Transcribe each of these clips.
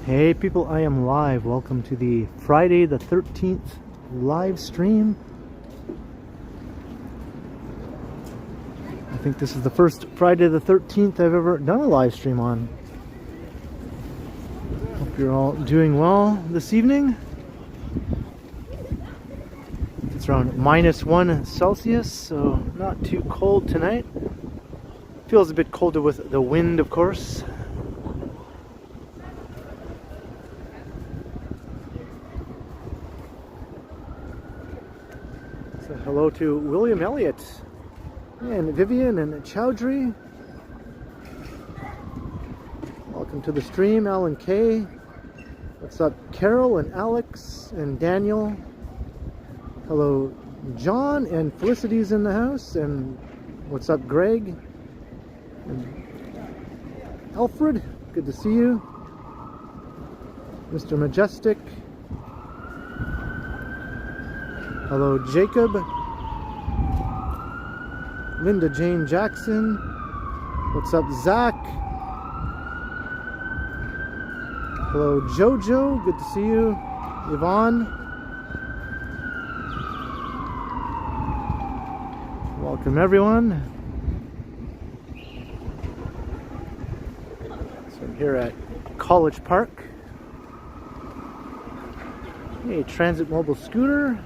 Hey people, I am live. Welcome to the Friday the 13th live stream. I think this is the first Friday the 13th I've ever done a live stream on. Hope you're all doing well this evening. It's around -1 Celsius, so not too cold tonight. Feels a bit colder with the wind, of course. So hello to William Elliott and Vivian and Chowdhury. Welcome to the stream, Alan K. What's up, Carol and Alex and Daniel? Hello, John, and Felicity's in the house. And what's up, Greg? And Alfred, good to see you. Mr. Majestic. Hello, Jacob. Linda Jane Jackson. What's up, Zach? Hello, Jojo, good to see you. Yvonne. Welcome, everyone. So I'm here at College Park. Hey, Transit Mobile Scooter.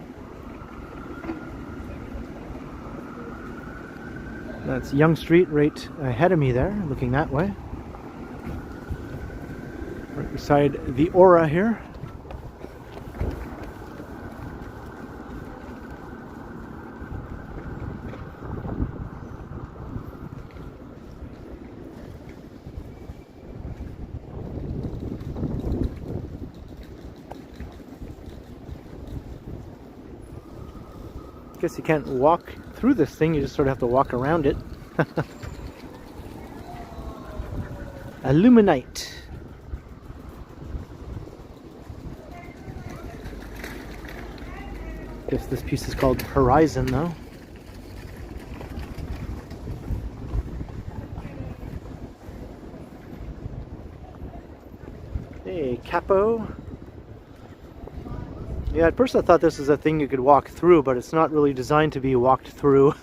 That's Young Street right ahead of me there, looking that way. Right beside the Aura here. Guess you can't walk through this thing, you just sort of have to walk around it. Illuminite. Guess this piece is called Horizon though. Hey, Capo. Yeah, at first I thought this was a thing you could walk through, but it's not really designed to be walked through.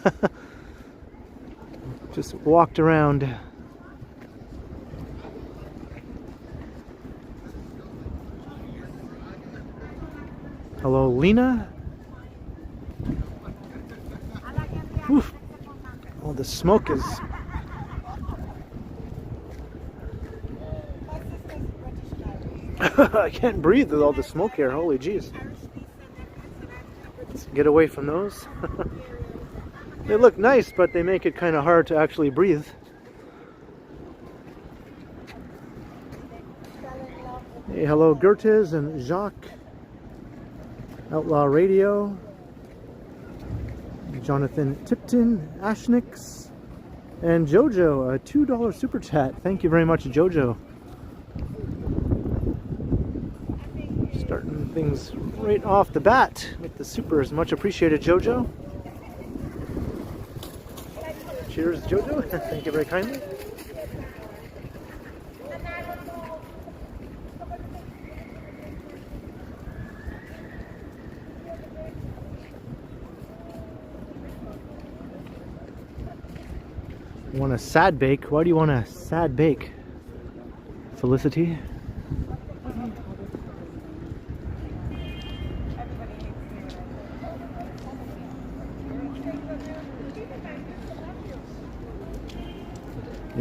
Just walked around. Hello, Lena. Oof. Oh, the smoke is... I can't breathe with all the smoke here. Holy jeez. Let's get away from those. They look nice, but they make it kind of hard to actually breathe. Hey, hello, Gertes and Jacques. Outlaw Radio. Jonathan Tipton, Ashnix, and Jojo, a $2 super chat. Thank you very much, Jojo. Starting things right off the bat with the supers. Much appreciated, Jojo. Cheers, Jojo. Thank you very kindly. You want a sad bake? Why do you want a sad bake, Felicity?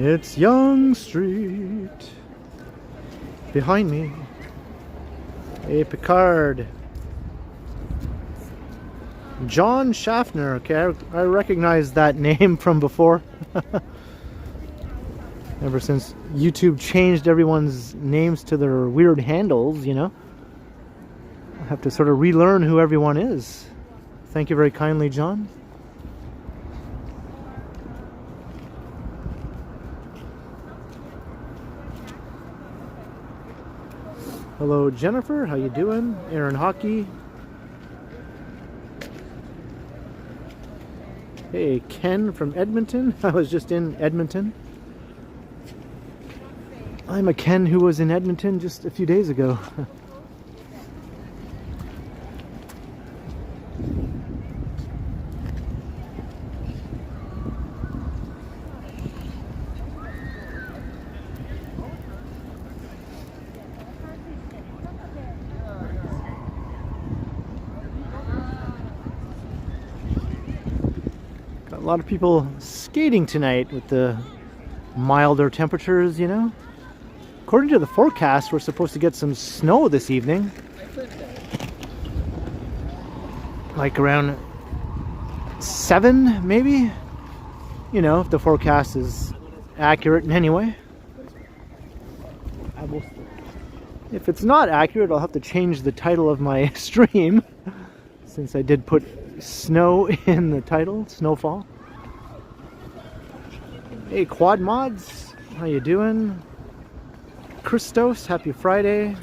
It's Young Street behind me. Hey, Picard. John Schaffner. Okay, I recognize that name from before. Ever since YouTube changed everyone's names to their weird handles, you know, I have to sort of relearn who everyone is. Thank you very kindly, John. Hello, Jennifer. How you doing? Aaron Hockey. Hey, Ken from Edmonton. I was just in Edmonton. I'm a Ken who was in Edmonton just a few days ago. Got a lot of people skating tonight with the milder temperatures, you know. According to the forecast, we're supposed to get some snow this evening. Like around 7, maybe? You know, if the forecast is accurate in any way. If it's not accurate, I'll have to change the title of my stream, since I did put snow in the title, Snowfall. Hey, Quad Mods, how you doing? Christos, happy Friday.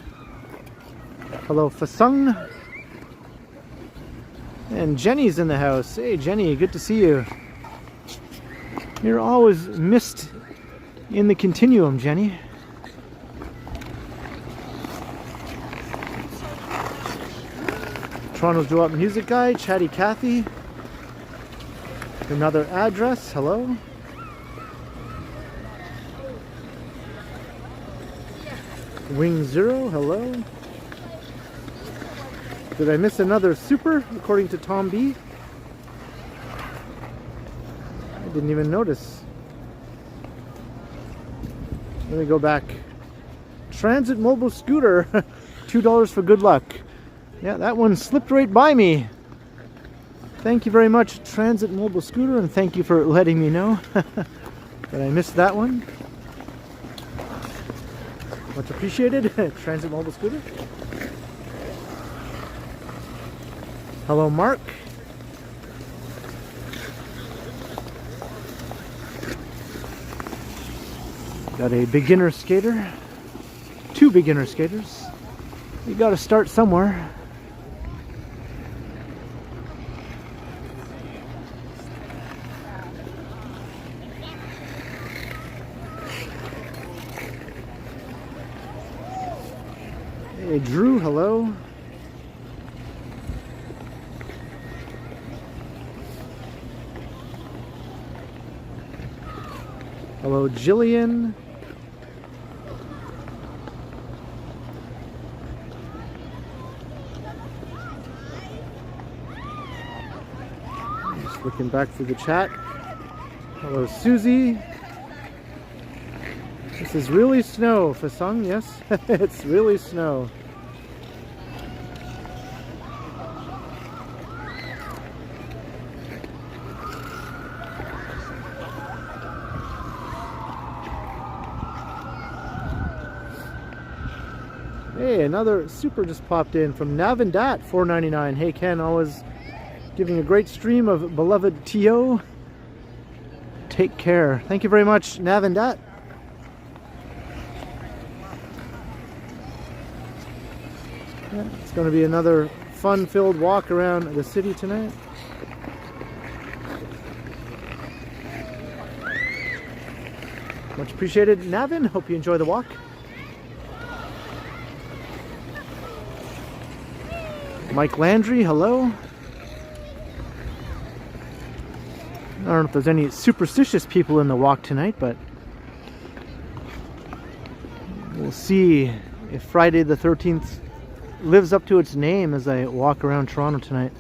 Hello, Fasung. And Jenny's in the house. Hey, Jenny, good to see you. You're always missed in the continuum, Jenny. Toronto's Doo-Wop Music Guy, Chatty Cathy. Another address, hello. Wing Zero, hello. Did I miss another super, according to Tom B? I didn't even notice. Let me go back. Transit Mobile Scooter, $2 for good luck. Yeah, that one slipped right by me. Thank you very much, Transit Mobile Scooter, and thank you for letting me know that I missed that one. Much appreciated, Transit Mobile Scooter. Hello, Mark. Got a beginner skater. 2 beginner skaters. You gotta start somewhere. Hey, Drew, hello. Hello, Jillian. Just looking back through the chat. Hello, Susie. This is really snow, Fasung, yes? It's really snow. Hey, another super just popped in from Navindat, $4.99. Hey Ken, always giving a great stream of beloved TO. Take care. Thank you very much, Navindat. Yeah, it's going to be another fun-filled walk around the city tonight. Much appreciated, Navin. Hope you enjoy the walk. Mike Landry, hello. I don't know if there's any superstitious people in the walk tonight, but we'll see if Friday the 13th lives up to its name as I walk around Toronto tonight.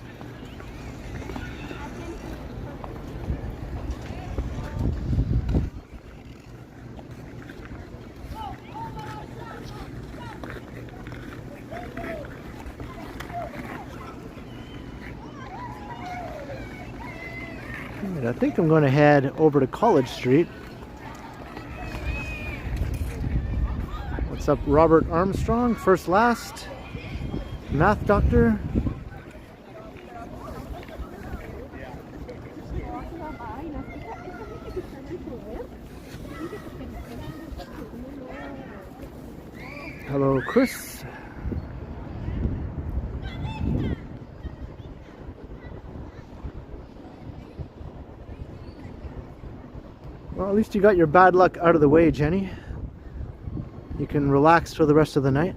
I think I'm going to head over to College Street. What's up, Robert Armstrong? First last. Math doctor. Hello, Chris. Well, at least you got your bad luck out of the way, Jenny. You can relax for the rest of the night.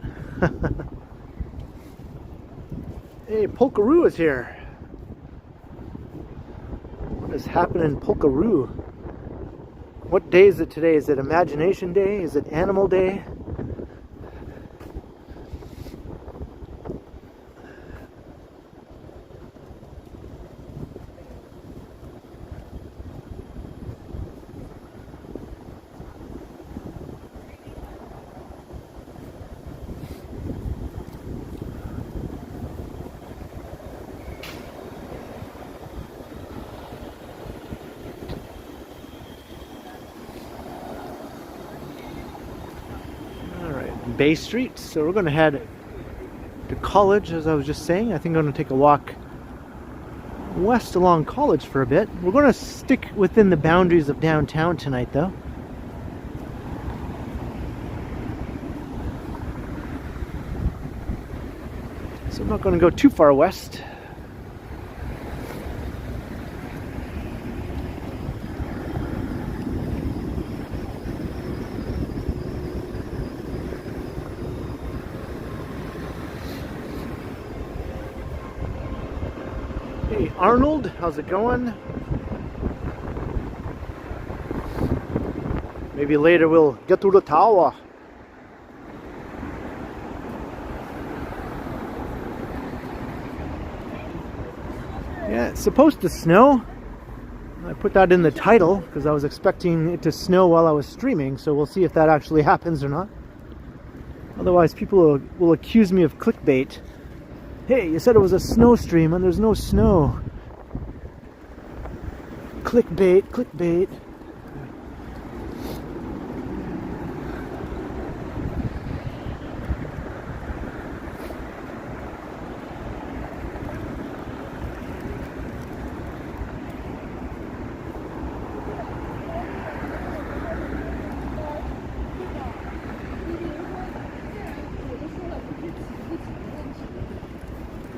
Hey, Polkaroo is here. What is happening in Polkaroo? What day is it today? Is it Imagination Day? Is it Animal Day? Bay Street, so we're going to head to College, as I was just saying. I think I'm going to take a walk west along College for a bit. We're going to stick within the boundaries of downtown tonight, though. So I'm not going to go too far west. Hey Arnold, how's it going? Maybe later we'll get to the tower. Yeah, it's supposed to snow. I put that in the title because I was expecting it to snow while I was streaming, so we'll see if that actually happens or not. Otherwise people will accuse me of clickbait. Hey, you said it was a snow stream and there's no snow. Clickbait, clickbait.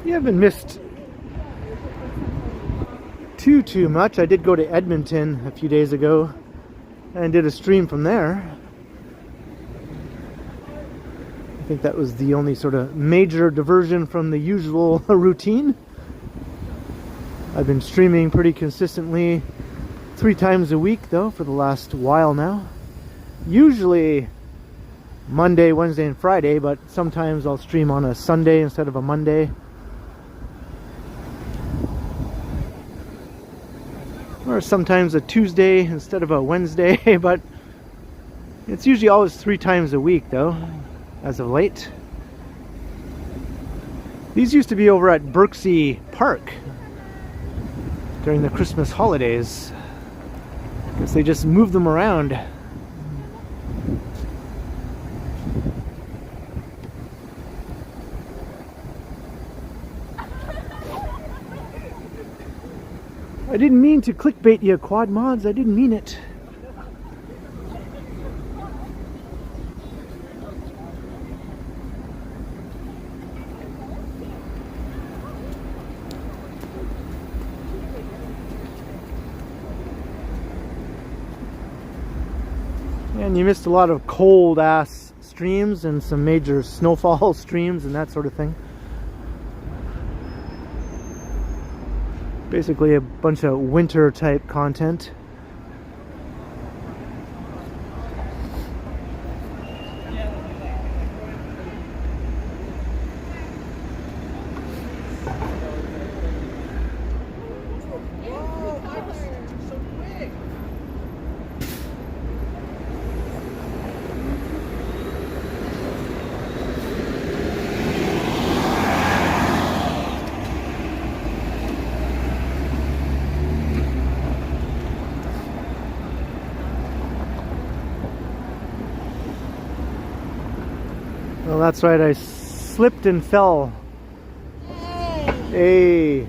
You haven't missed too much. I did go to Edmonton a few days ago and did a stream from there. I think that was the only sort of major diversion from the usual routine. I've been streaming pretty consistently 3 times a week though for the last while now. Usually Monday, Wednesday, and Friday, but sometimes I'll stream on a Sunday instead of a Monday. Or sometimes a Tuesday instead of a Wednesday, but it's usually always 3 times a week though, as of late. These used to be over at Birksea Park during the Christmas holidays. I guess they just moved them around. I didn't mean to clickbait you, Quad Mods. I didn't mean it. And you missed a lot of cold ass streams and some major snowfall streams and that sort of thing. Basically a bunch of winter type content. Well, that's right, I slipped and fell. Hey!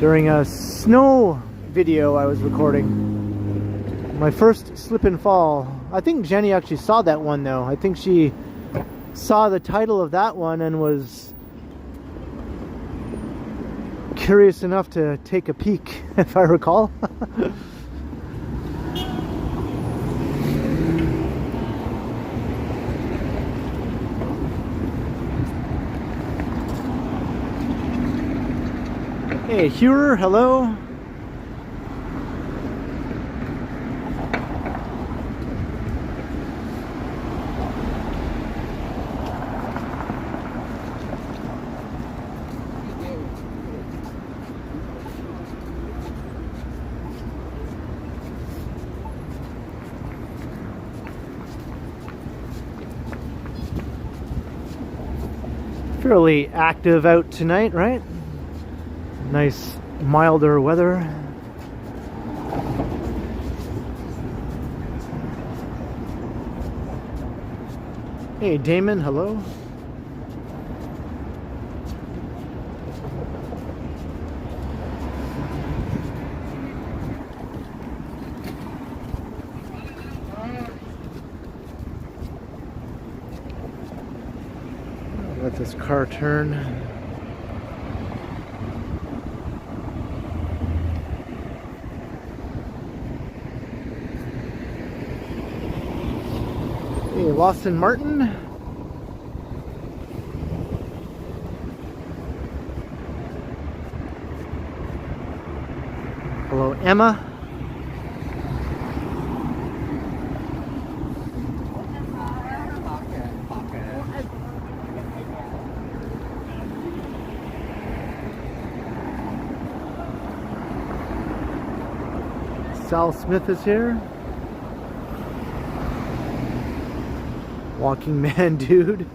During a snow video I was recording. My first slip and fall. I think Jenny actually saw that one though. I think she saw the title of that one and was curious enough to take a peek, if I recall. Hey, Hewer, hello. Fairly active out tonight, right? Nice milder weather. Hey Damon, hello. Let this car turn. Hey, Lawson Martin. Hello, Emma. Sal Smith is here. Walking man dude.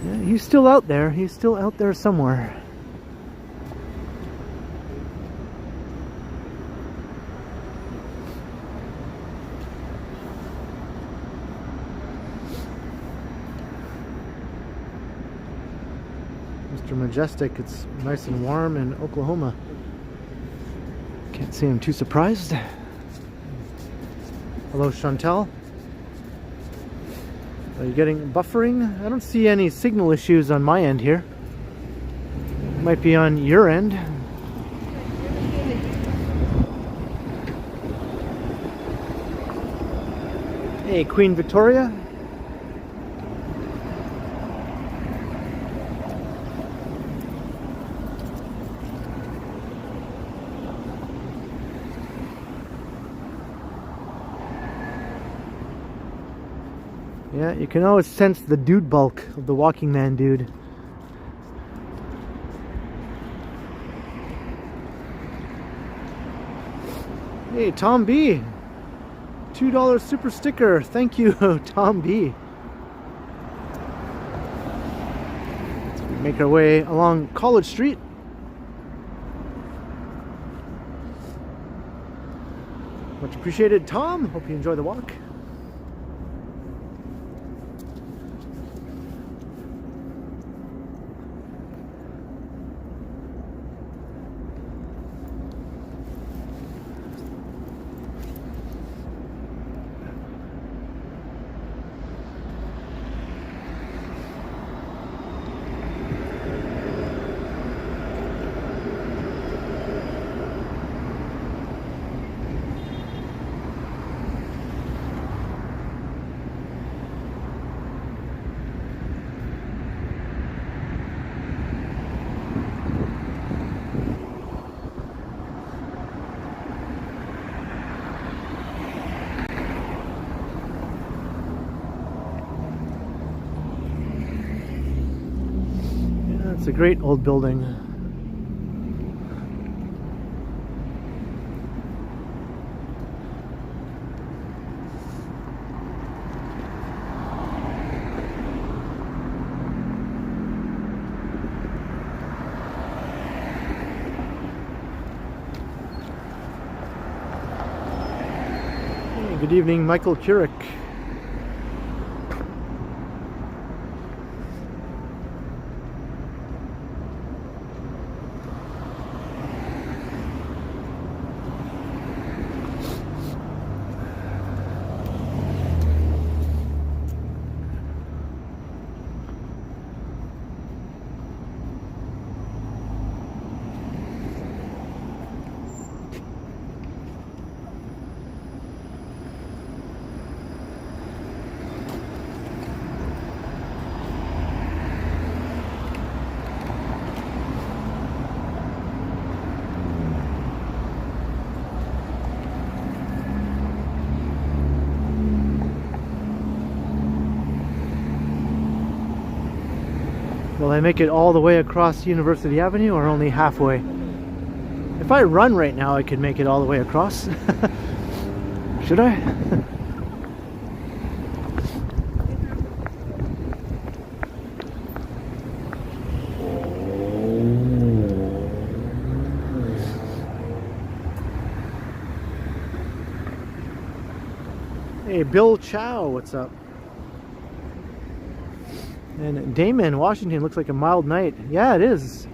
Yeah, he's still out there. He's still out there somewhere. Mr. Majestic, it's nice and warm in Oklahoma. Can't say I'm too surprised. Hello, Chantel. Are you getting buffering? I don't see any signal issues on my end here. Might be on your end. Hey, Queen Victoria. Yeah, you can always sense the dude bulk of the walking man dude. Hey, Tom B. $2 super sticker. Thank you, Tom B. So we make our way along College Street. Much appreciated, Tom. Hope you enjoy the walk. It's a great old building. Hey, good evening, Michael Keurig. Will I make it all the way across University Avenue or only halfway? If I run right now, I could make it all the way across. Should I? Hey, Bill Chow, what's up? And Damon, Washington, looks like a mild night. Yeah, it is.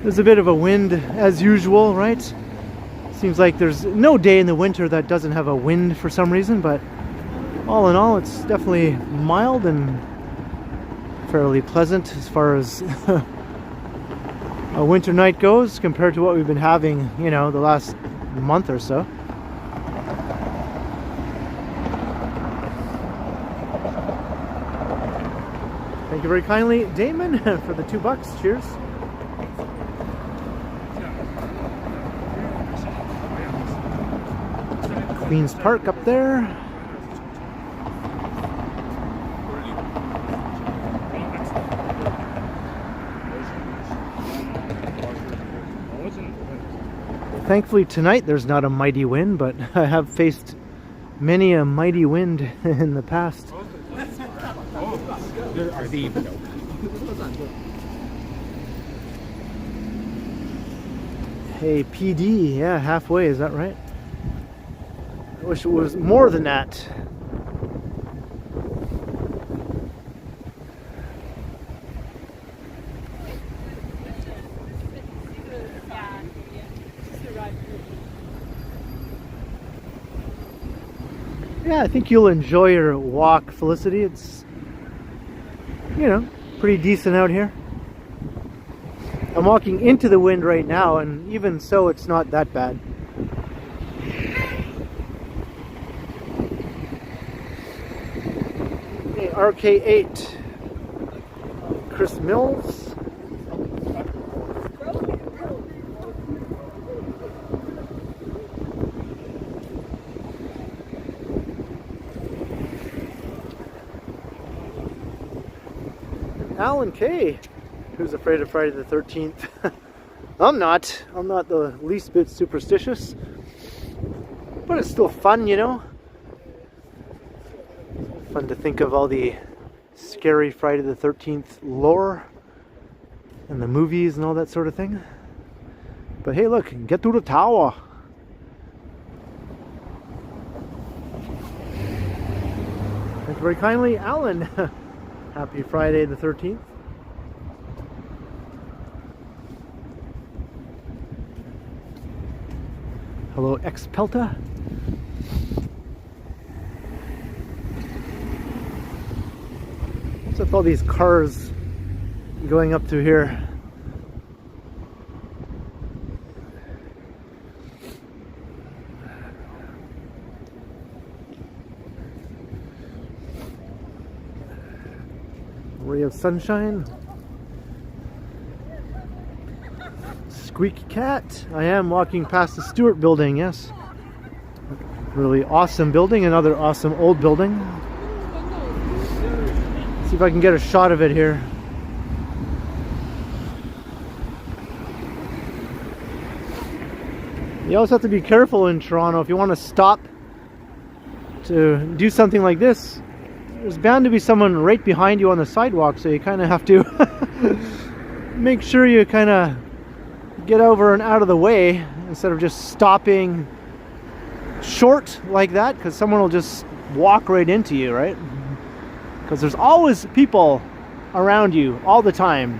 There's a bit of a wind as usual, right? Seems like there's no day in the winter that doesn't have a wind for some reason, but all in all, it's definitely mild and fairly pleasant as far as a winter night goes compared to what we've been having, you know, the last month or so. Thank you very kindly, Damon, for the $2. Cheers. Queen's Park up there. Thankfully tonight there's not a mighty wind, but I have faced many a mighty wind in the past. Hey, PD, yeah, halfway, is that right? I wish it was more than that. Yeah, I think you'll enjoy your walk, Felicity. It's, you know, pretty decent out here. I'm walking into the wind right now, and even so, it's not that bad. Hey, RK8. Chris Mills. Alan K, who's afraid of Friday the 13th. I'm not the least bit superstitious, but it's still fun, you know. Fun to think of all the scary Friday the 13th lore and the movies and all that sort of thing. But hey, look, get to the tower. Thank you very kindly, Alan. Happy Friday the 13th. Hello, Expelta. What's with all these cars going up through here? Ray of sunshine. Squeak Cat. I am walking past the Stewart building, yes. Really awesome building, another awesome old building. See if I can get a shot of it here. You always have to be careful in Toronto. If you want to stop to do something like this, there's bound to be someone right behind you on the sidewalk, so you kind of have to make sure you kind of get over and out of the way instead of just stopping short like that, because someone will just walk right into you, right? Because there's always people around you all the time.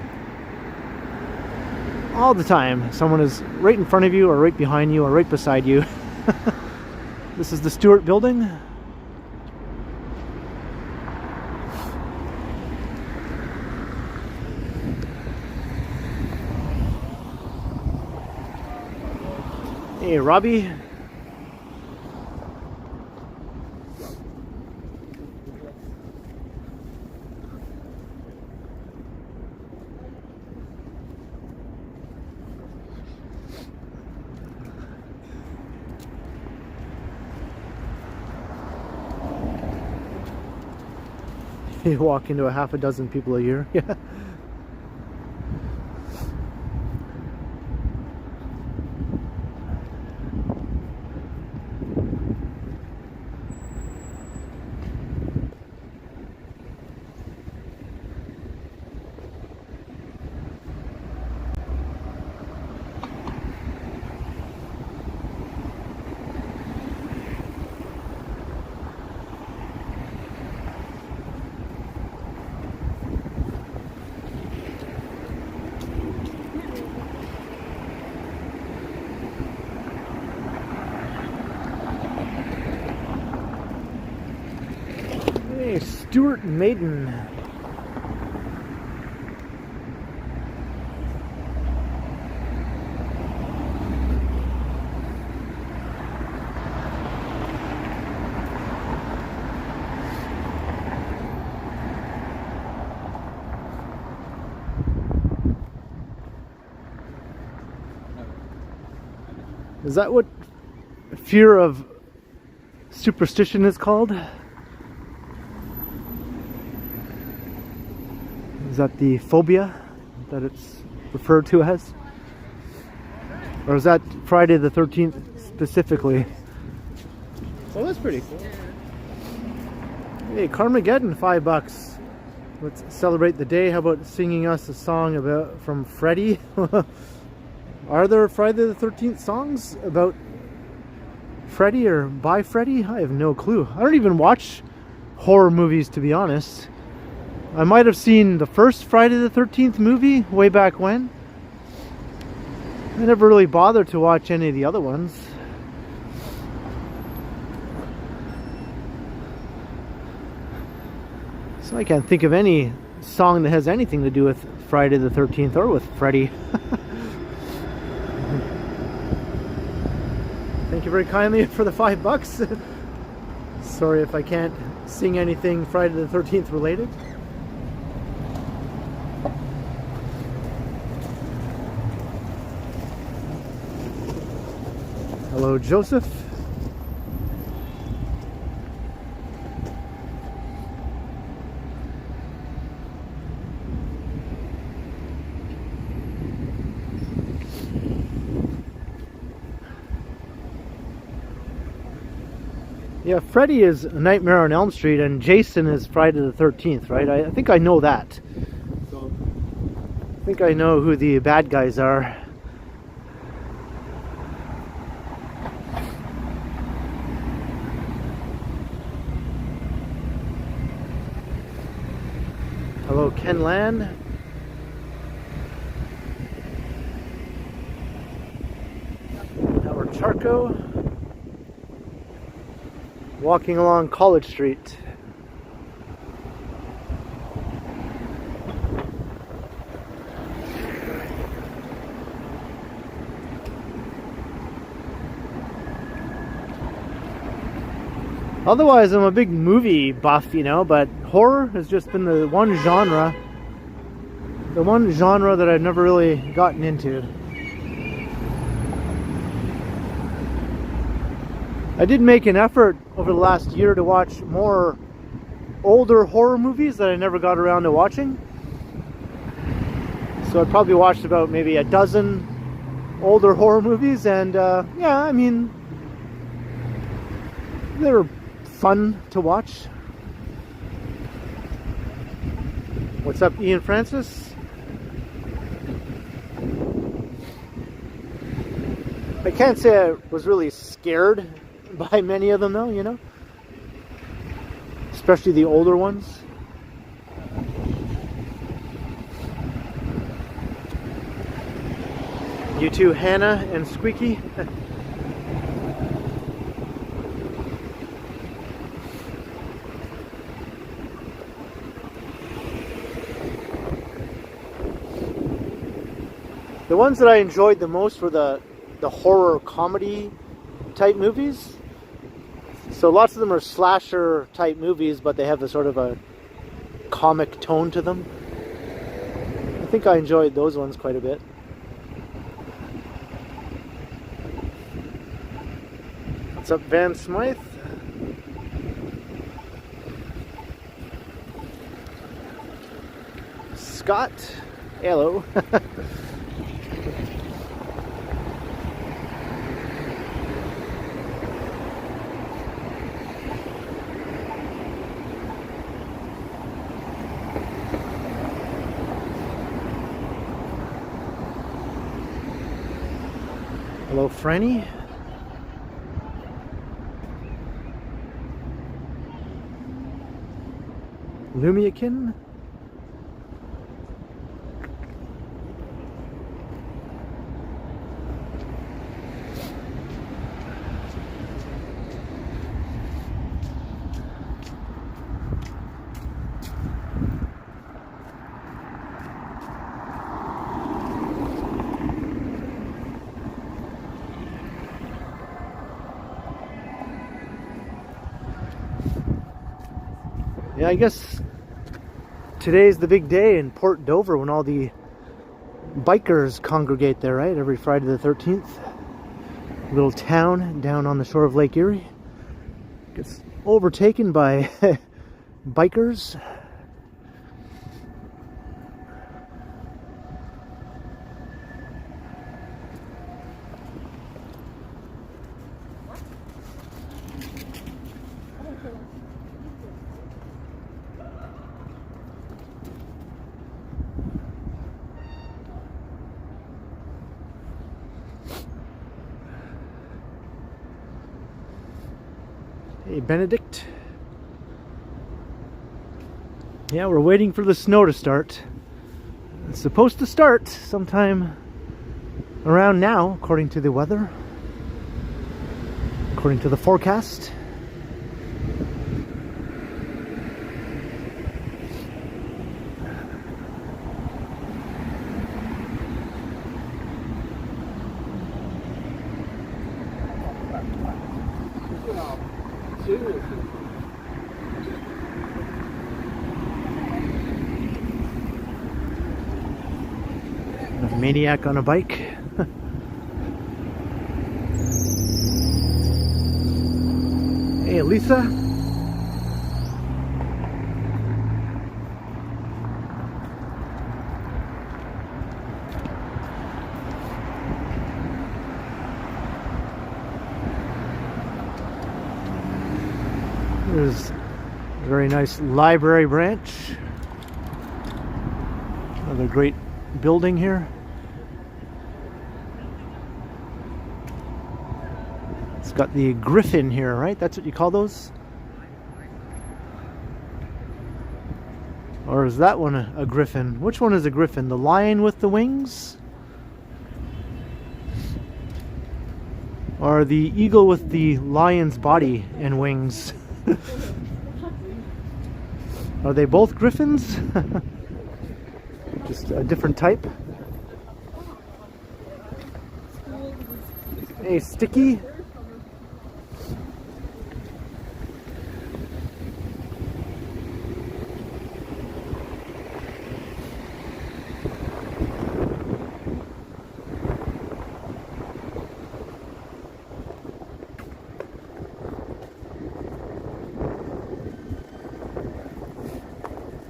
All the time. Someone is right in front of you or right behind you or right beside you. This is the Stewart building. Hey, Robbie. You walk into a half a dozen people a year. Yeah. Stuart Maiden. Is that what fear of superstition is called? Is that the phobia that it's referred to as? Or is that Friday the 13th specifically? Oh, that's pretty cool. Hey, Carmageddon, $5. Let's celebrate the day. How about singing us a song from Freddy? Are there Friday the 13th songs about Freddy or by Freddy? I have no clue. I don't even watch horror movies, to be honest. I might have seen the first Friday the 13th movie way back when. I never really bothered to watch any of the other ones. So I can't think of any song that has anything to do with Friday the 13th or with Freddy. Thank you very kindly for the $5. Sorry if I can't sing anything Friday the 13th related. Hello, Joseph. Yeah, Freddy is Nightmare on Elm Street and Jason is Friday the 13th, right? I think I know that. I think I know who the bad guys are. Hello, Ken Land. Howard Charco. Walking along College Street. Otherwise, I'm a big movie buff, you know, but horror has just been the one genre that I've never really gotten into. I did make an effort over the last year to watch more older horror movies that I never got around to watching. So I probably watched about maybe a dozen older horror movies, and yeah, I mean, they were fun to watch. What's up, Ian Francis? I can't say I was really scared by many of them though, you know, especially the older ones. You too, Hannah and Squeaky. The ones that I enjoyed the most were the horror comedy type movies. So lots of them are slasher type movies, but they have a sort of a comic tone to them. I think I enjoyed those ones quite a bit. What's up, Van Smythe? Scott, hello. Hello, Franny. Lumiakin. Yeah, I guess today's the big day in Port Dover when all the bikers congregate there, right? Every Friday the 13th. Little town down on the shore of Lake Erie gets overtaken by bikers. Hey, Benedict. Yeah, we're waiting for the snow to start. It's supposed to start sometime around now, according to the weather. According to the forecast. A maniac on a bike. Hey, Lisa. There's a very nice library branch. Another great building here. It's got the griffin here, right? That's what you call those? Or is that one a griffin? Which one is a griffin? The lion with the wings? Or the eagle with the lion's body and wings? Are they both griffins? Just a different type. Hey, Sticky.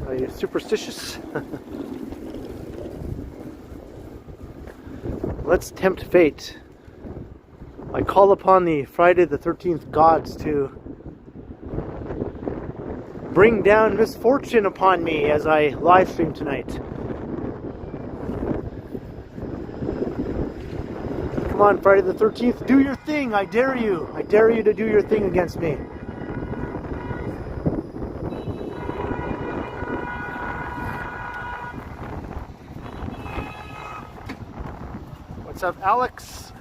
Are you superstitious? Let's tempt fate. I call upon the Friday the 13th gods to bring down misfortune upon me as I live stream tonight. Come on, Friday the 13th, do your thing. I dare you. I dare you to do your thing against me. What's up, Alex?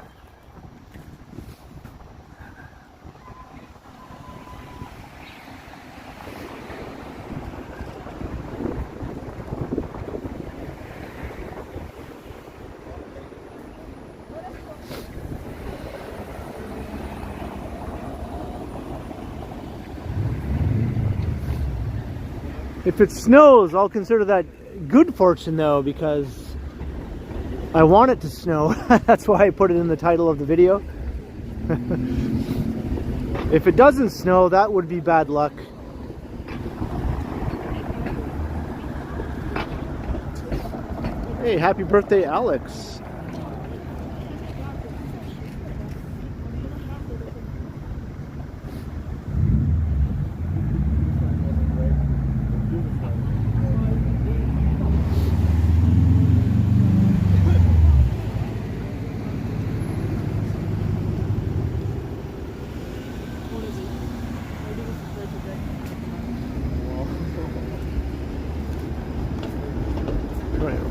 If it snows, I'll consider that good fortune though, because I want it to snow. That's why I put it in the title of the video. If it doesn't snow, that would be bad luck. Hey, happy birthday, Alex.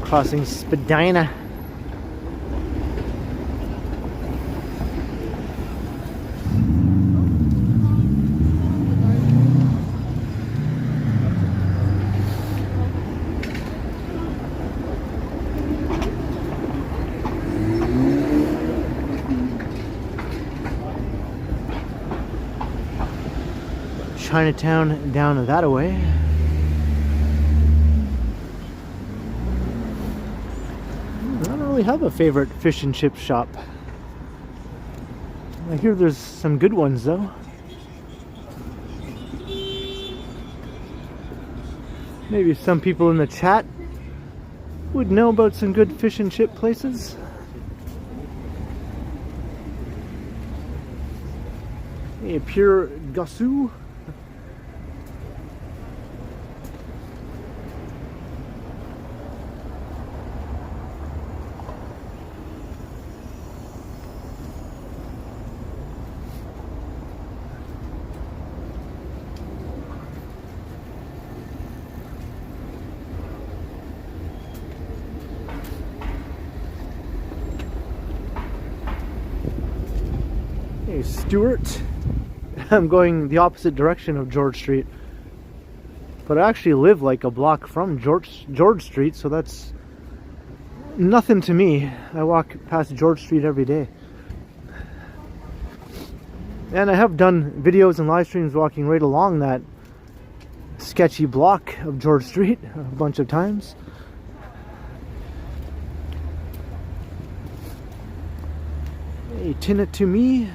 Crossing Spadina. Chinatown down that away. I don't really have a favorite fish and chip shop. I hear there's some good ones though. Maybe some people in the chat would know about some good fish and chip places. Hey, Pure Gassou. Hey, Stuart. I'm going the opposite direction of George Street, but I actually live like a block from George Street, so that's nothing to me. I walk past George Street every day, and I have done videos and live streams walking right along that sketchy block of George Street a bunch of times. Hey, tin it to me.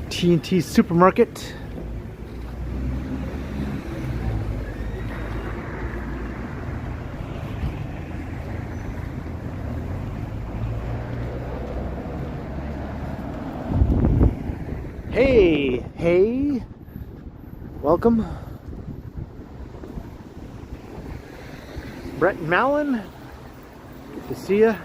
TNT Supermarket. Hey, welcome. Brett and Malin, good to see ya.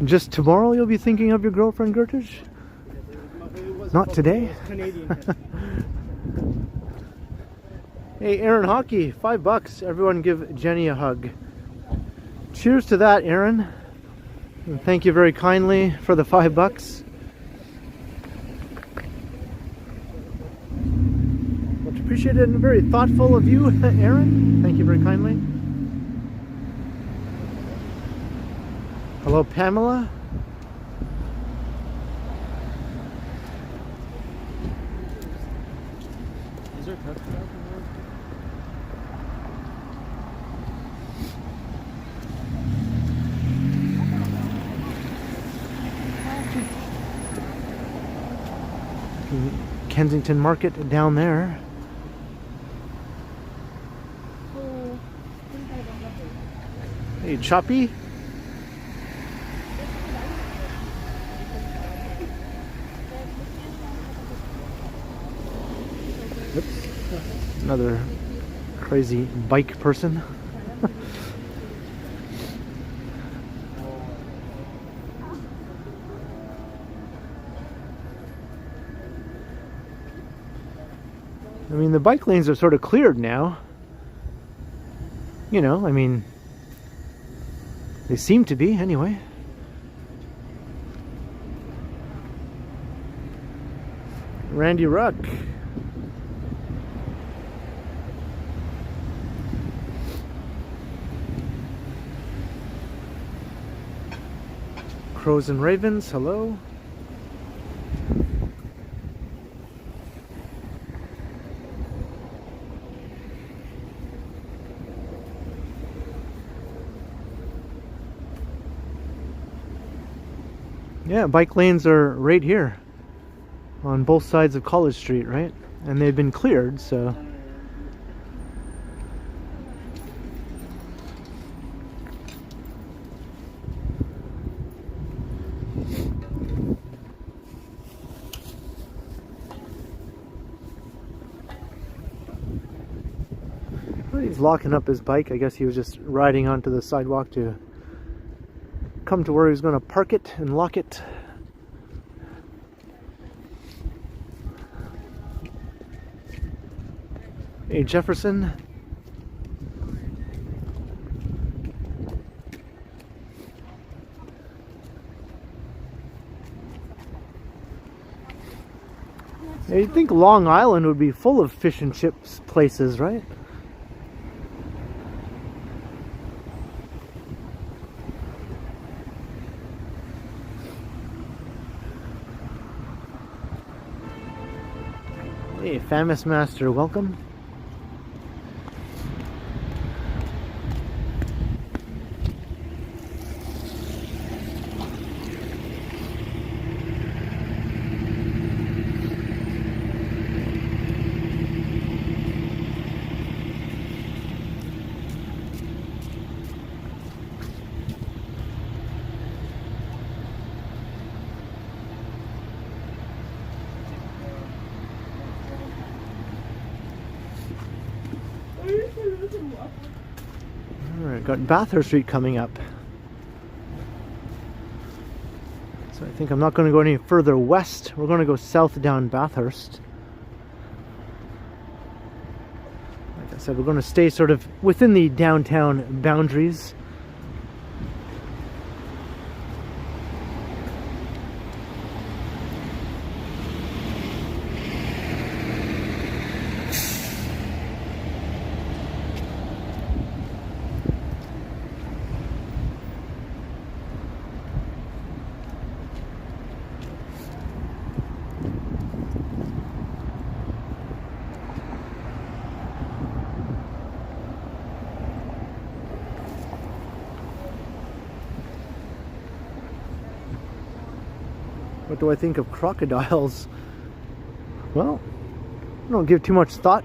Just tomorrow you'll be thinking of your girlfriend, Gertish? Not today? Hey, Aaron Hockey, $5. Everyone give Jenny a hug. Cheers to that, Aaron. And thank you very kindly for the $5. Much appreciated and very thoughtful of you, Aaron. Thank you very kindly. Hello, Pamela. Is there a cup Kensington Market down there. Hey, Choppy. Oops. Another crazy bike person. I mean, the bike lanes are sort of cleared now. You know, I mean, they seem to be anyway. Randy Ruck. Crows and Ravens, hello. Yeah, bike lanes are right here on both sides of College Street, right? And they've been cleared, so. He's locking up his bike. I guess he was just riding onto the sidewalk to come to where he's going to park it and lock it. Hey, Jefferson. Yeah, you'd think Long Island would be full of fish and chips places, right? Hey, Famous Master, welcome. Alright, got Bathurst Street coming up. So I think I'm not going to go any further west. We're going to go south down Bathurst. Like I said, we're going to stay sort of within the downtown boundaries. What do I think of crocodiles? Well, I don't give too much thought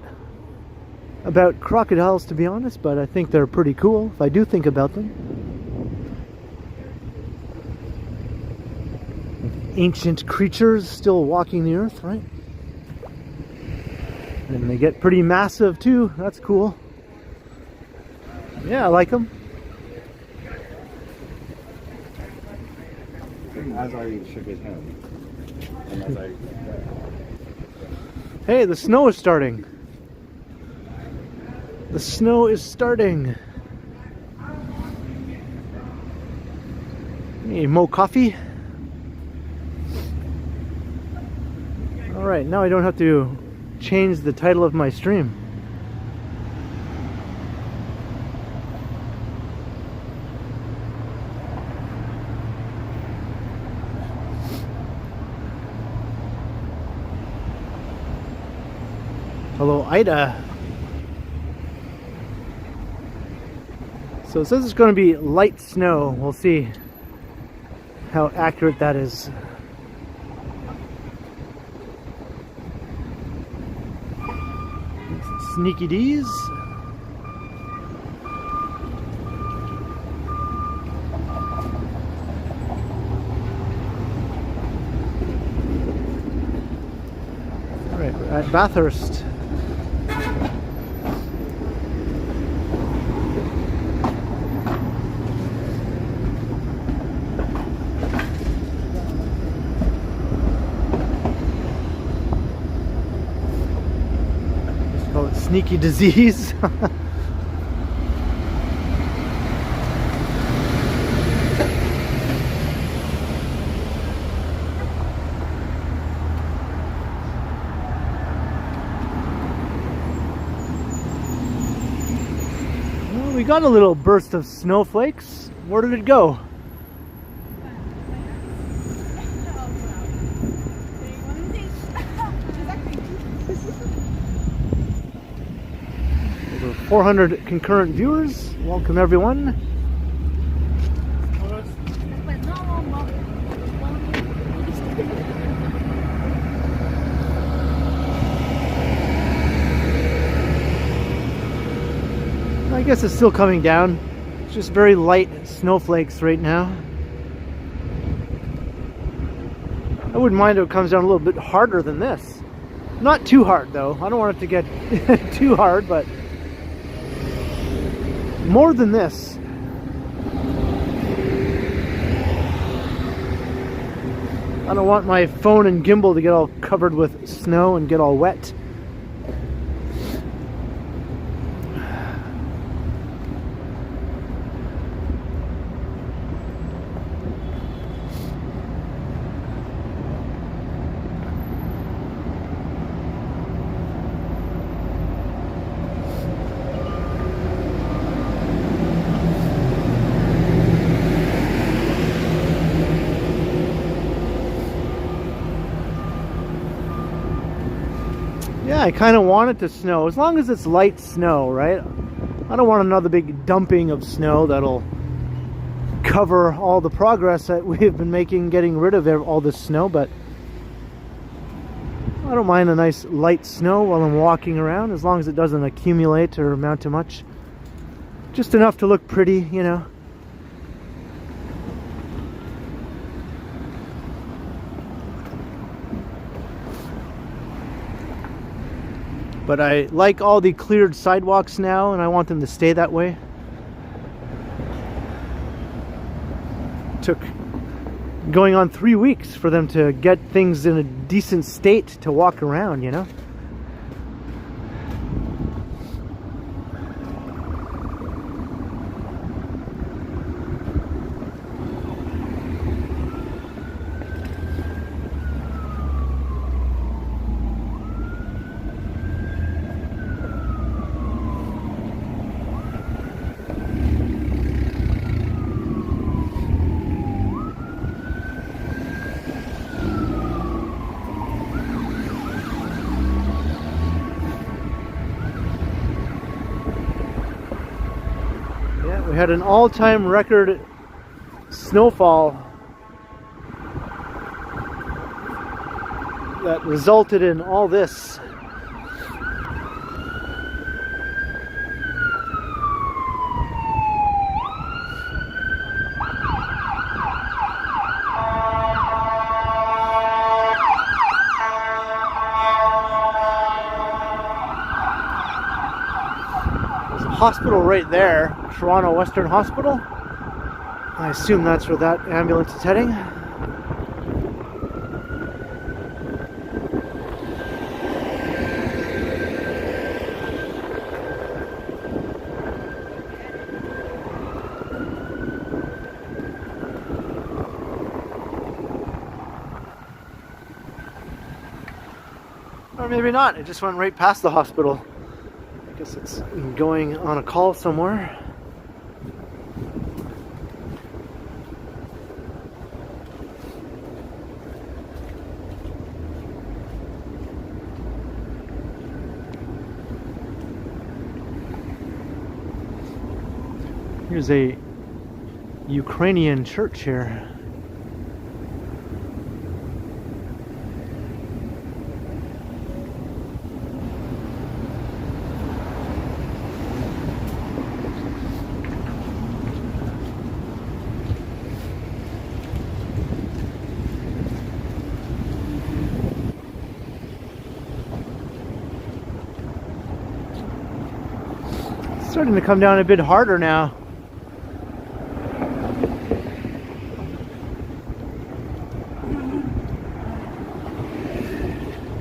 about crocodiles, to be honest, but I think they're pretty cool if I do think about them. Ancient creatures still walking the earth, right? And they get pretty massive too. That's cool. Yeah, I like them. As I shook his hand. And as I... Hey, the snow is starting. The snow is starting. Hey, Mo Coffee. Alright, now I don't have to change the title of my stream. Hello, Ida. So it says it's going to be light snow. We'll see how accurate that is. Sneaky D's. All right, we're at Bathurst. Sneaky disease. Well, we got a little burst of snowflakes. Where did it go? Over 400 concurrent viewers. Welcome everyone. I guess it's still coming down. It's just very light snowflakes right now. I wouldn't mind if it comes down a little bit harder than this. Not too hard though. I don't want it to get too hard, but more than this. I don't want my phone and gimbal to get all covered with snow and get all wet. Yeah, I kind of want it to snow, as long as it's light snow, right? I don't want another big dumping of snow that'll cover all the progress that we've been making getting rid of all this snow, but I don't mind a nice light snow while I'm walking around, as long as it doesn't accumulate or amount to much. Just enough to look pretty, you know. But I like all the cleared sidewalks now, and I want them to stay that way. Took going on 3 weeks for them to get things in a decent state to walk around, you know. We had an all-time record snowfall that resulted in all this. There's a hospital right there. Toronto Western Hospital. I assume that's where that ambulance is heading. Or maybe not, it just went right past the hospital. I guess it's going on a call somewhere. Here's a Ukrainian church here. It's starting to come down a bit harder now.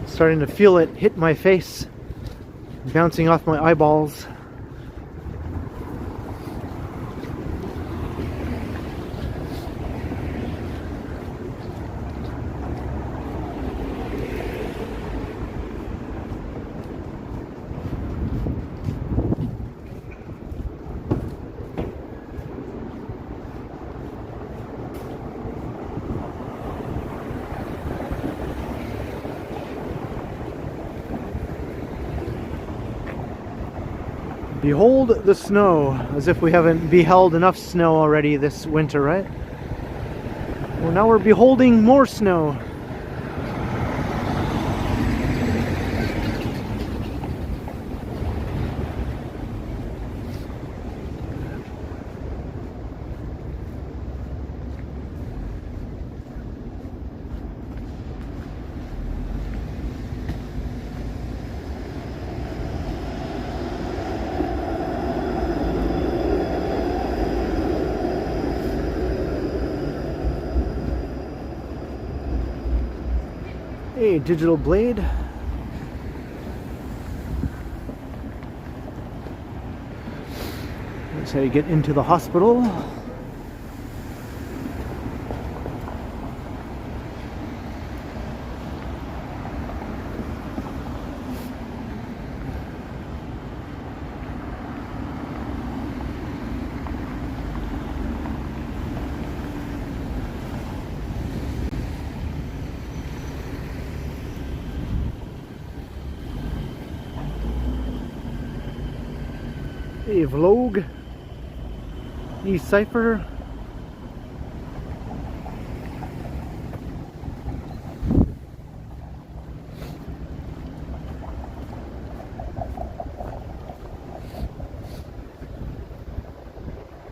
Starting to feel it hit my face, bouncing off my eyeballs. Behold the snow, as if we haven't beheld enough snow already this winter, right? Well, now we're beholding more snow. A digital blade. That's how you get into the hospital. A Vlog, E-Cipher,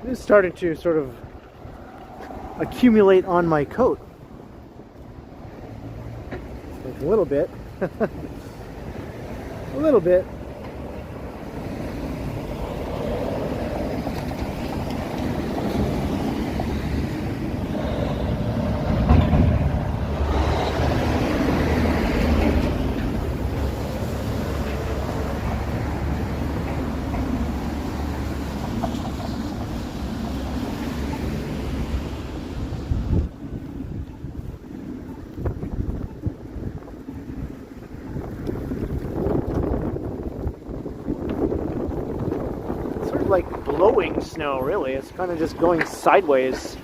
it is starting to sort of accumulate on my coat, like a little bit, a little bit. Like blowing snow, really. It's kind of just going sideways.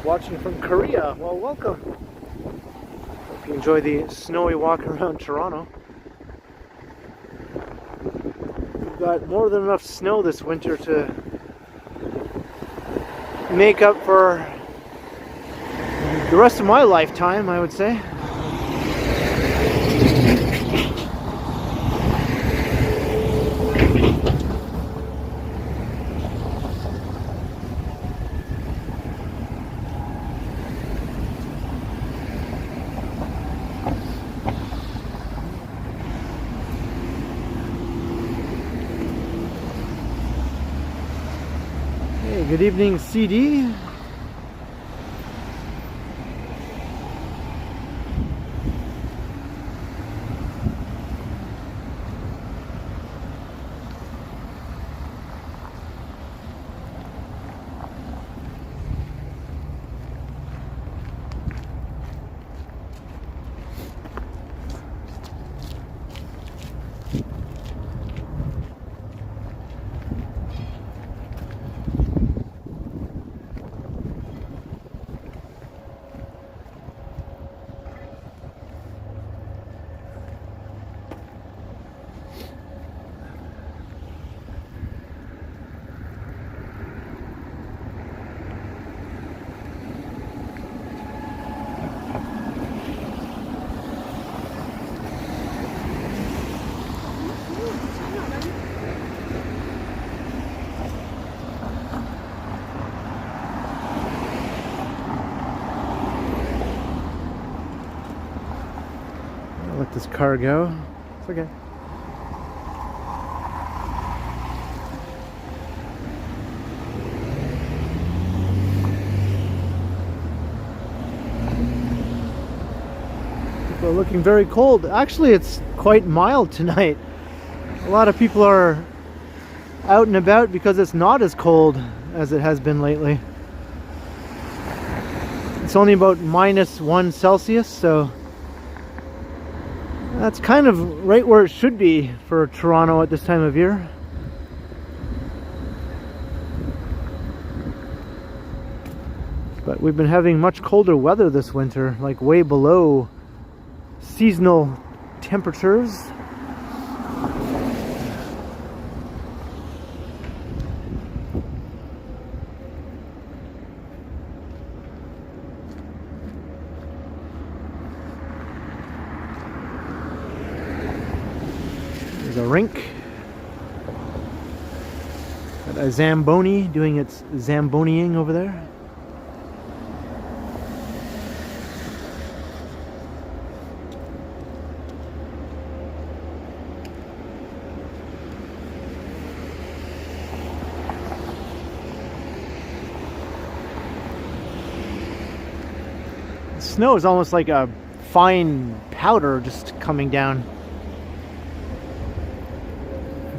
Watching from Korea. Well, welcome. Hope you enjoy the snowy walk around Toronto. We've got more than enough snow this winter to make up for the rest of my lifetime, I would say. Good evening, CD. Let this car go. It's okay. People are looking very cold. Actually, it's quite mild tonight. A lot of people are out and about because it's not as cold as it has been lately. It's only about -1 Celsius, so that's kind of right where it should be for Toronto at this time of year. But we've been having much colder weather this winter, like way below seasonal temperatures. the rink. Got a Zamboni doing its Zamboniing over there. The snow is almost like a fine powder just coming down.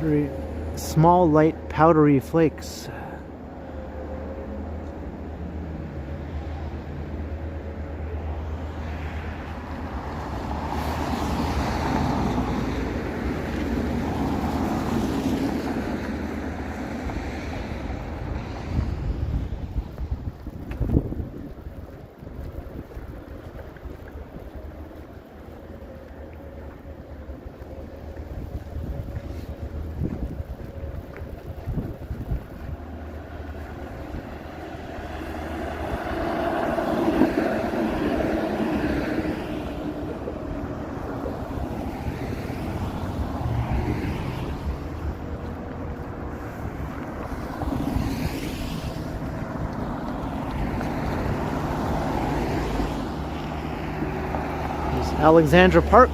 Very small, light, powdery flakes. Alexandra Park.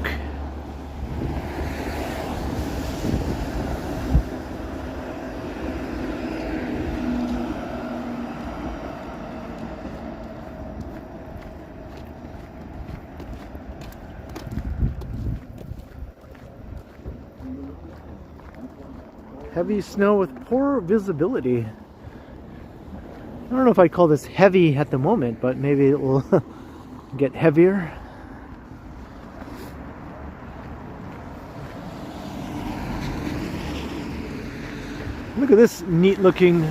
Heavy snow with poor visibility. I don't know if I'd call this heavy at the moment, but maybe it will get heavier. Look at this neat looking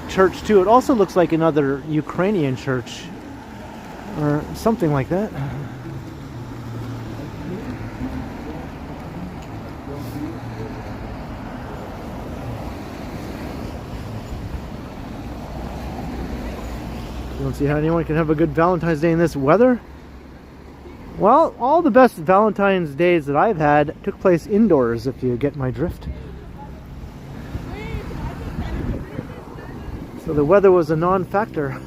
church too. It also looks like another Ukrainian church or something like that. You don't see how anyone can have a good Valentine's Day in this weather? Well, all the best Valentine's Days that I've had took place indoors, if you get my drift. So the weather was a non-factor.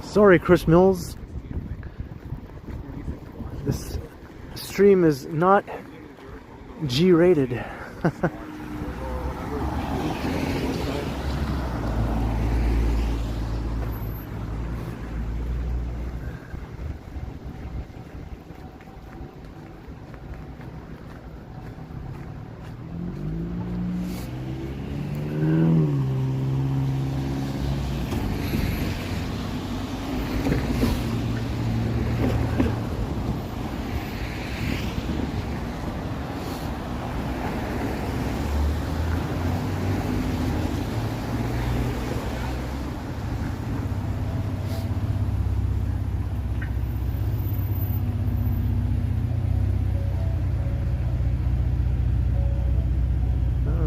Sorry, Chris Mills. This stream is not G-rated.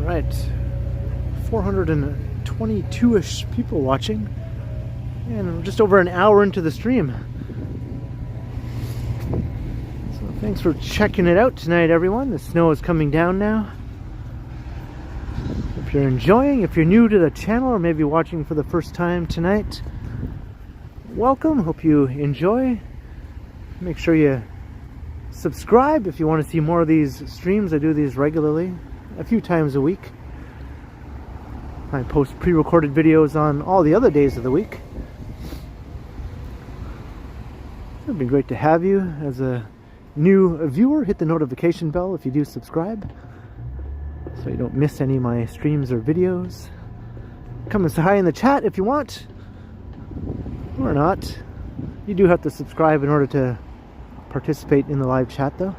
Alright, 422-ish people watching, and we're just over an hour into the stream. So thanks for checking it out tonight, everyone. The snow is coming down now. If you're enjoying, if you're new to the channel or maybe watching for the first time tonight, welcome. Hope you enjoy. Make sure you subscribe if you want to see more of these streams. I do these regularly, a few times a week. I post pre-recorded videos on all the other days of the week. It'd be great to have you as a new viewer. Hit the notification bell if you do subscribe, so you don't miss any of my streams or videos. Come and say hi in the chat if you want, or not. You do have to subscribe in order to participate in the live chat, though.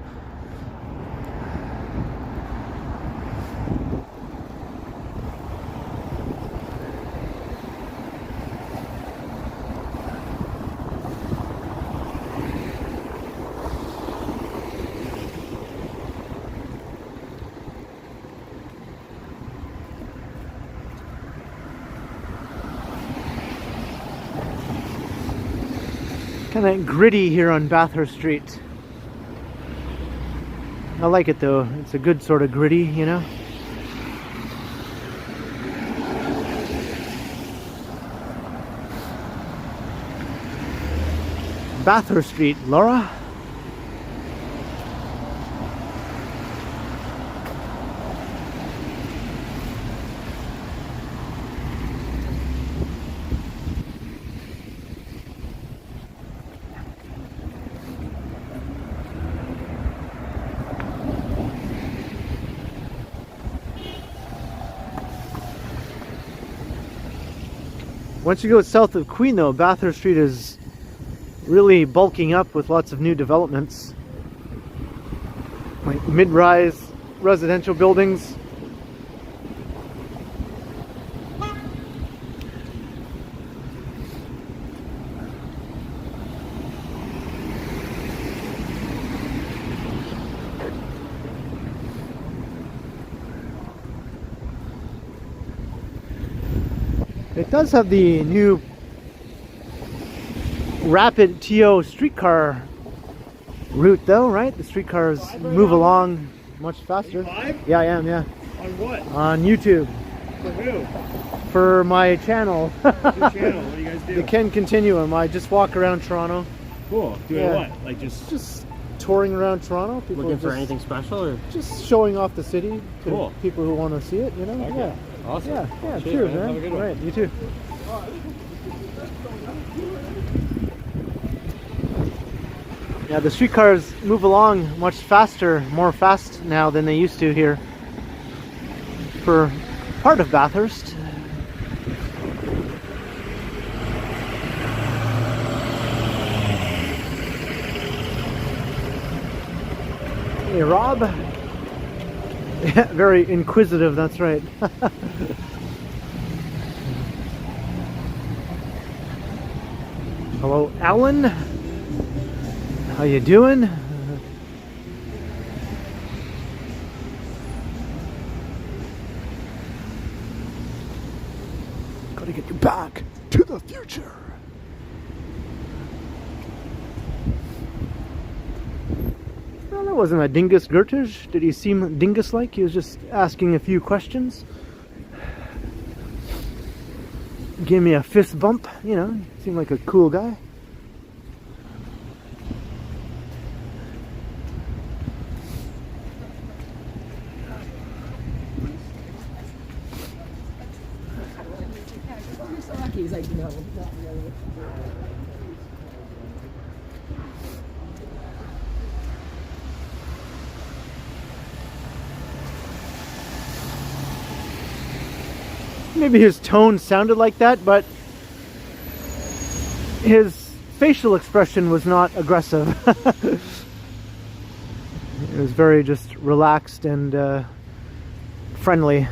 Kind of gritty here on Bathurst Street. I like it though. It's a good sort of gritty, you know. Bathurst Street, Laura. Once you go south of Queen, though, Bathurst Street is really bulking up with lots of new developments, like mid-rise residential buildings. It does have the new rapid TO streetcar route though, right? The streetcars move along much faster. Yeah, I am, yeah. On what? On YouTube. For who? For my channel. Your channel, what do you guys do? The Ken Continuum. I just walk around Toronto. Cool. Doing Yeah. what? Like just Touring around Toronto. People Looking for just- anything special, or Just showing off the city to Cool. people who want to see it, you know? Okay. Yeah. Awesome. Yeah, yeah, Cheers, cheers, man. man. Have a good All one. right, you too. Yeah, the streetcars move along much faster, more fast now than they used to here for part of Bathurst. Hey, Rob. Yeah, very inquisitive, that's right. Hello, Alan. How you doing? Gotta get you back to the future. Well, that wasn't a dingus Gertish. Did he seem dingus-like? He was just asking a few questions. Gave me a fist bump, you know, seemed like a cool guy. He's like, no, not really. Maybe his tone sounded like that, but his facial expression was not aggressive. It was very just relaxed and friendly.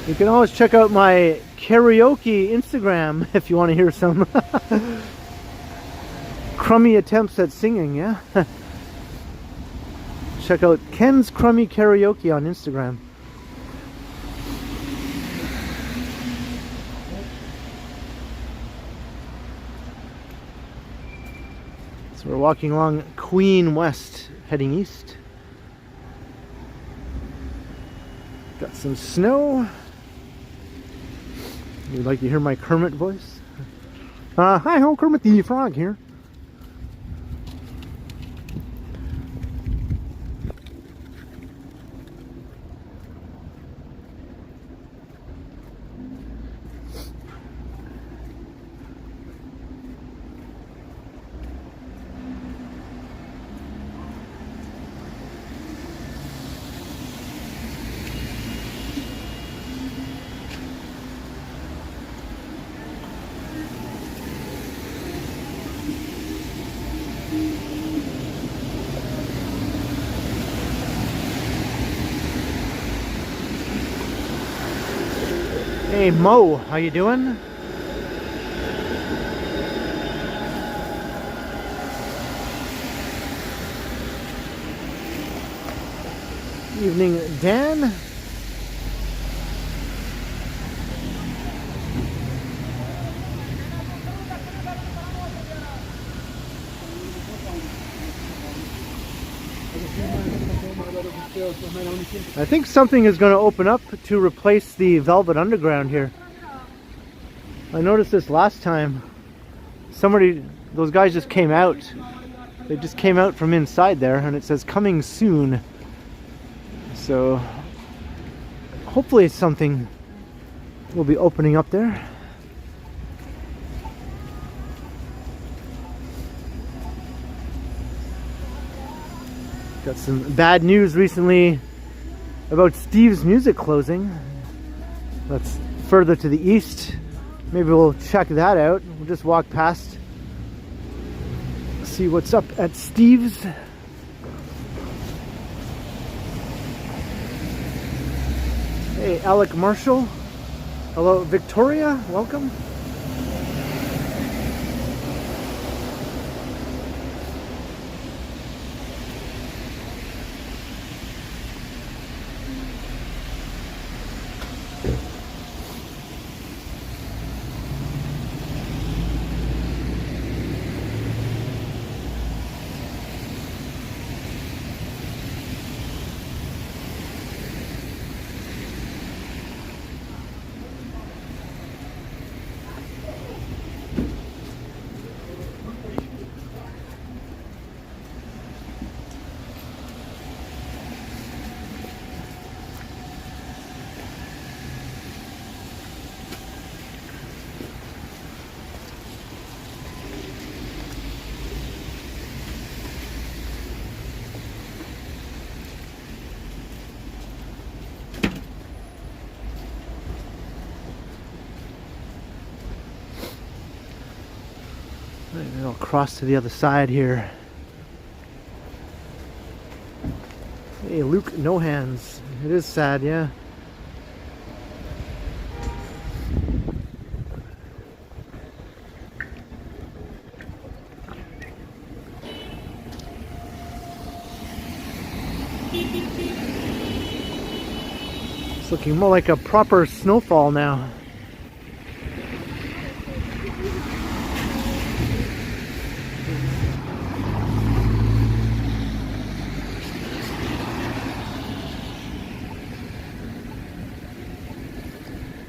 You can always check out my karaoke Instagram if you want to hear some crummy attempts at singing, yeah? Check out Ken's Crummy Karaoke on Instagram. So we're walking along Queen West, heading east. Got some snow. You'd like to hear my Kermit voice? Hi ho, Kermit the Frog here. Hey Mo, how you doing? Evening, Dan. I think something is going to open up to replace the Velvet Underground here. I noticed this last time. Those guys just came out. They just came out from inside there and it says coming soon. So hopefully something will be opening up there. Got some bad news recently about Steve's Music closing. That's further to the east. Maybe we'll check that out. We'll just walk past, see what's up at Steve's. Hey, Alec Marshall. Hello, Victoria. Welcome. And I'll cross to the other side here. Hey, Luke, no hands. It is sad, yeah. It's looking more like a proper snowfall now.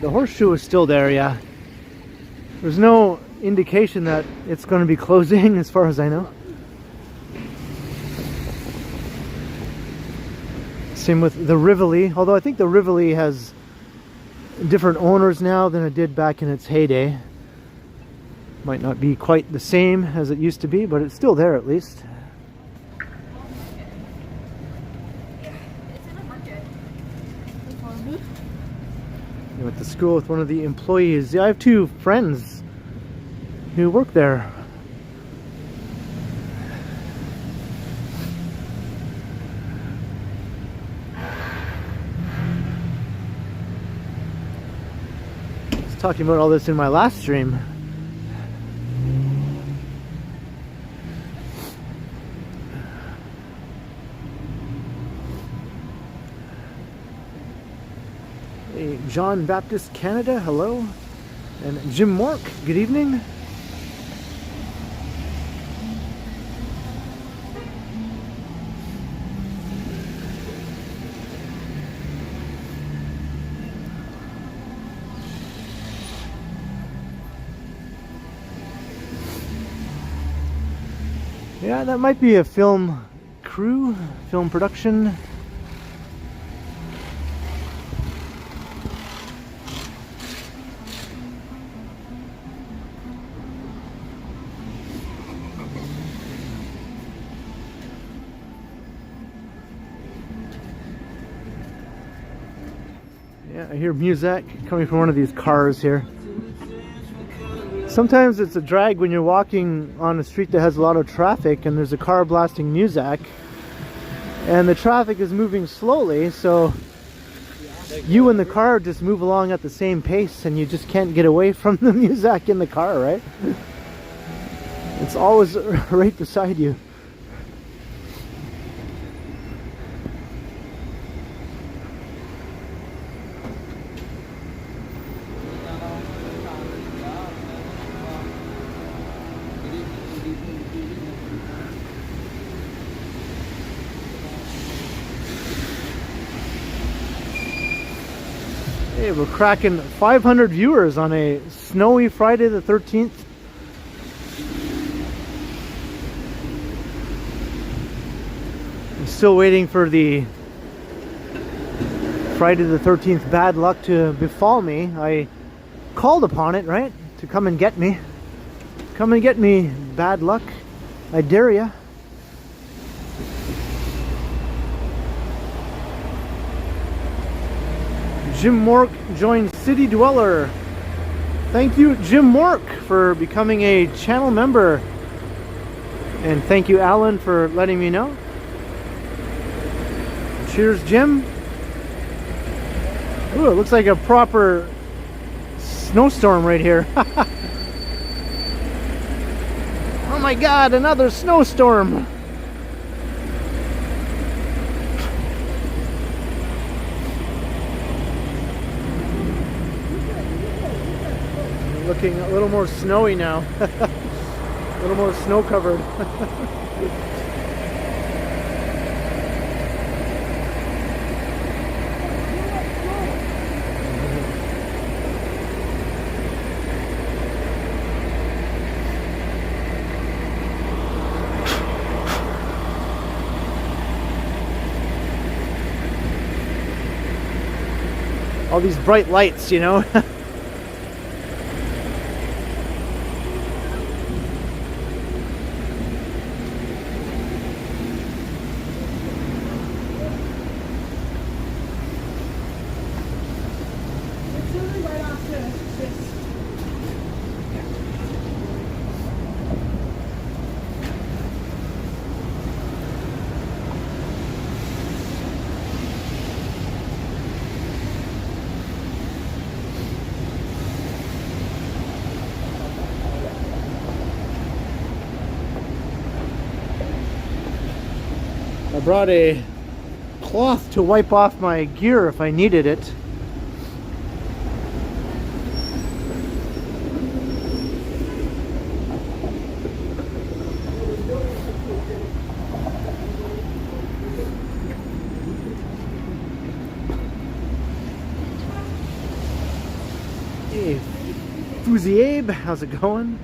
The horseshoe is still there, yeah. There's no indication that it's going to be closing as far as I know. Same with the Rivoli, although I think the Rivoli has different owners now than it did back in its heyday. Might not be quite the same as it used to be, but it's still there at least. I went to school with one of the employees. Yeah, I have two friends who work there. I was talking about all this in my last stream. John Baptist Canada, hello. And Jim Mork, good evening. Yeah, that might be a film crew, film production. Yeah, I hear music coming from one of these cars here. Sometimes it's a drag when you're walking on a street that has a lot of traffic and there's a car blasting music and the traffic is moving slowly, so you in the car just move along at the same pace and you just can't get away from the music in the car, right? It's always right beside you. Hey, we're cracking 500 viewers on a snowy Friday the 13th. I'm still waiting for the Friday the 13th bad luck to befall me. I called upon it, right? To come and get me. Come and get me, bad luck. I dare ya. Jim Mork joined City Dweller. Thank you, Jim Mork, for becoming a channel member. And thank you, Alan, for letting me know. Cheers, Jim. Ooh, it looks like a proper snowstorm right here. Oh my God, another snowstorm. Looking a little more snowy now. A little more snow covered. All these bright lights, you know. I brought a cloth to wipe off my gear if I needed it. Hey, Fuzzy Abe, how's it going?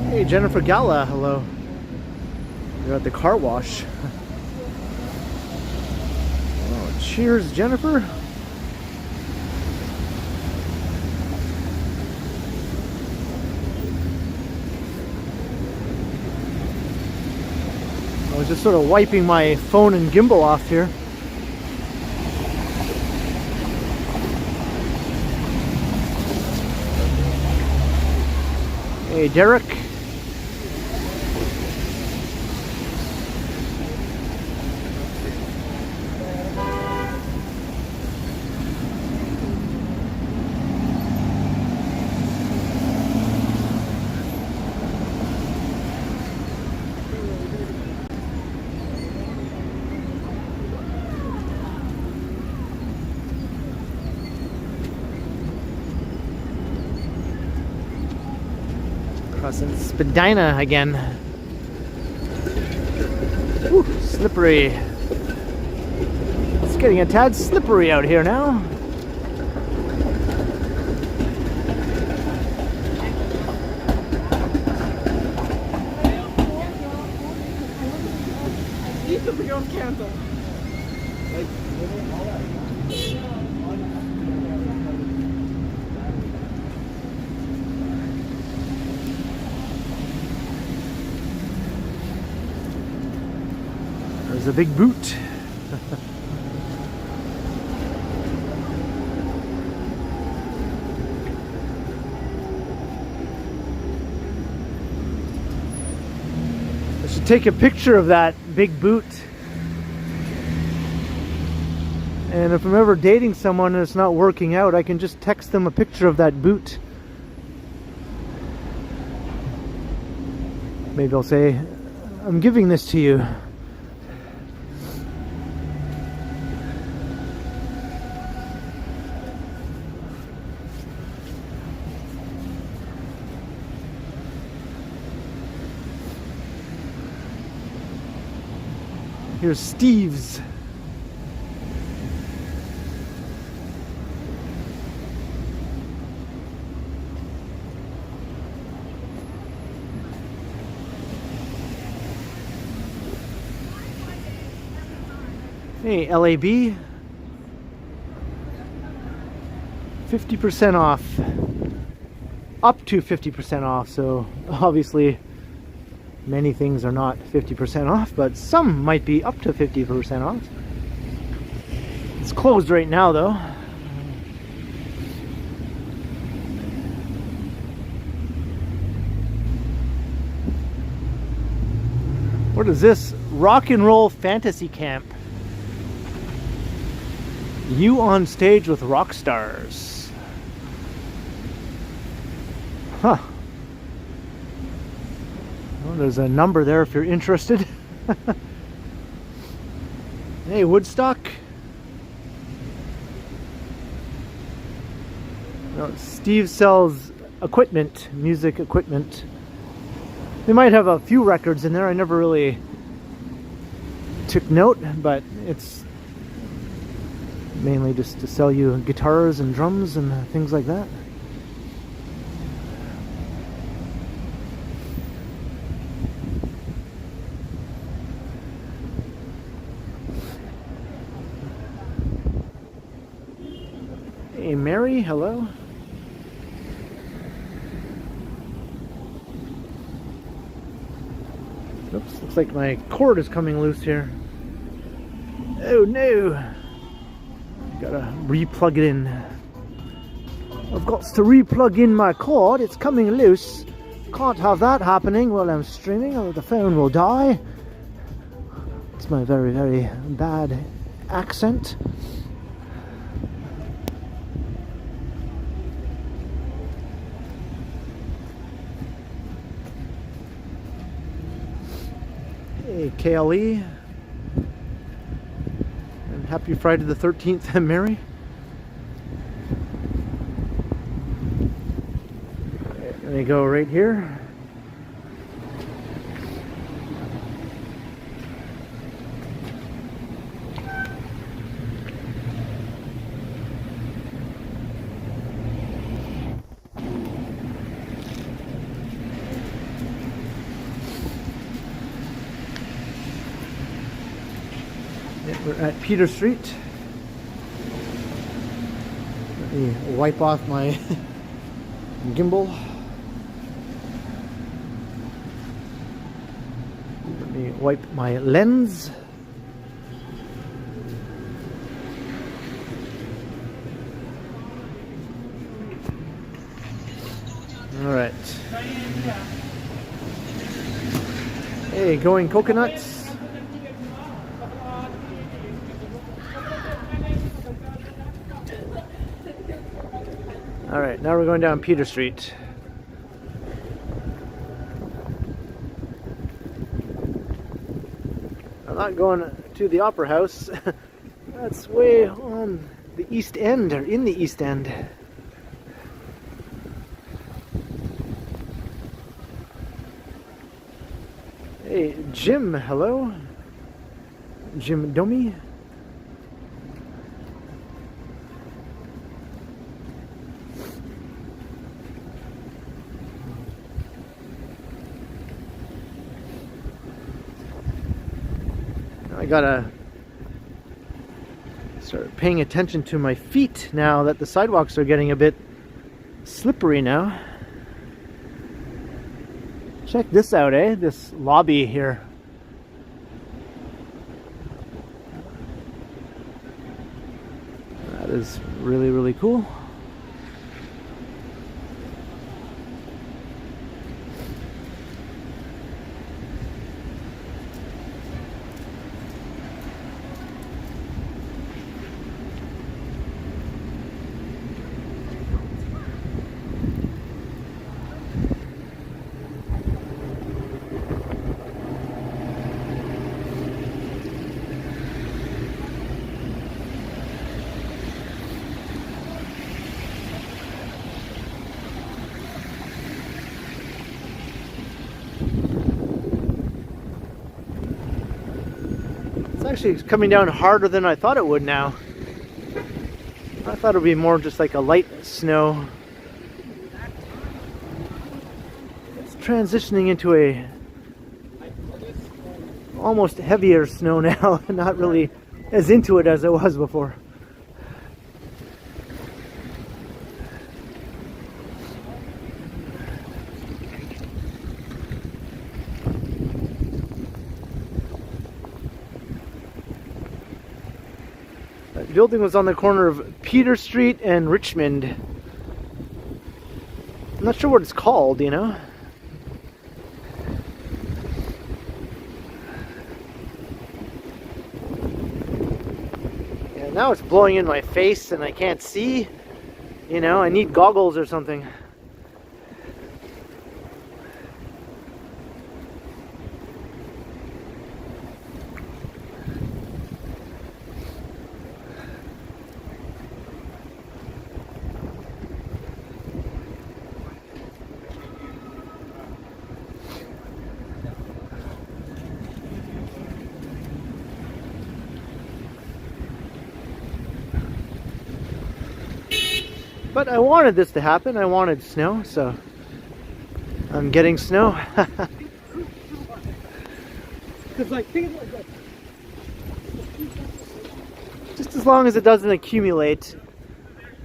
Hey, Jennifer Gala, hello. You're at the car wash. Oh, cheers, Jennifer. I was just sort of wiping my phone and gimbal off here. Hey, Derek. Crossing Spadina again. Ooh, slippery. It's getting a tad slippery out here now. I've canceled. Like, all that. There's a big boot. I should take a picture of that big boot. And if I'm ever dating someone and it's not working out, I can just text them a picture of that boot. Maybe I'll say, I'm giving this to you. Here's Steve's. Hey, LAB. 50% off. Up to 50% off, so obviously many things are not 50% off, but some might be up to 50% off. It's closed right now though. What is this? Rock and roll fantasy camp. You on stage with rock stars. Huh. Well, there's a number there if you're interested. Hey, Woodstock. No, Steve sells equipment, music equipment. They might have a few records in there. I never really took note, but it's mainly just to sell you guitars and drums and things like that. Hey Mary, hello. Oops, looks like my cord is coming loose here. Oh no! Gotta re-plug it in. I've got to re-plug in my cord, it's coming loose. Can't have that happening while I'm streaming or the phone will die. It's my very, very bad accent. Hey, KLE. And happy Friday the 13th, Mary. Let me go right here. We're at Peter Street. Let me wipe off my gimbal. Let me wipe my lens. All right. Hey, going coconuts. All right, now we're going down Peter Street. I'm not going to the Opera House. That's way on the East End, or in the East End. Hey, Jim, hello. Jim Domi. I gotta start paying attention to my feet now that the sidewalks are getting a bit slippery now. Check this out, eh? This lobby here. That is really, really cool. Actually, it's coming down harder than I thought it would now. I thought it would be more just like a light snow. It's transitioning into a almost heavier snow now. Not really as into it as it was before. The building was on the corner of Peter Street and Richmond. I'm not sure what it's called, you know. Yeah, now it's blowing in my face and I can't see. You know, I need goggles or something. But I wanted this to happen. I wanted snow, so I'm getting snow. Just as long as it doesn't accumulate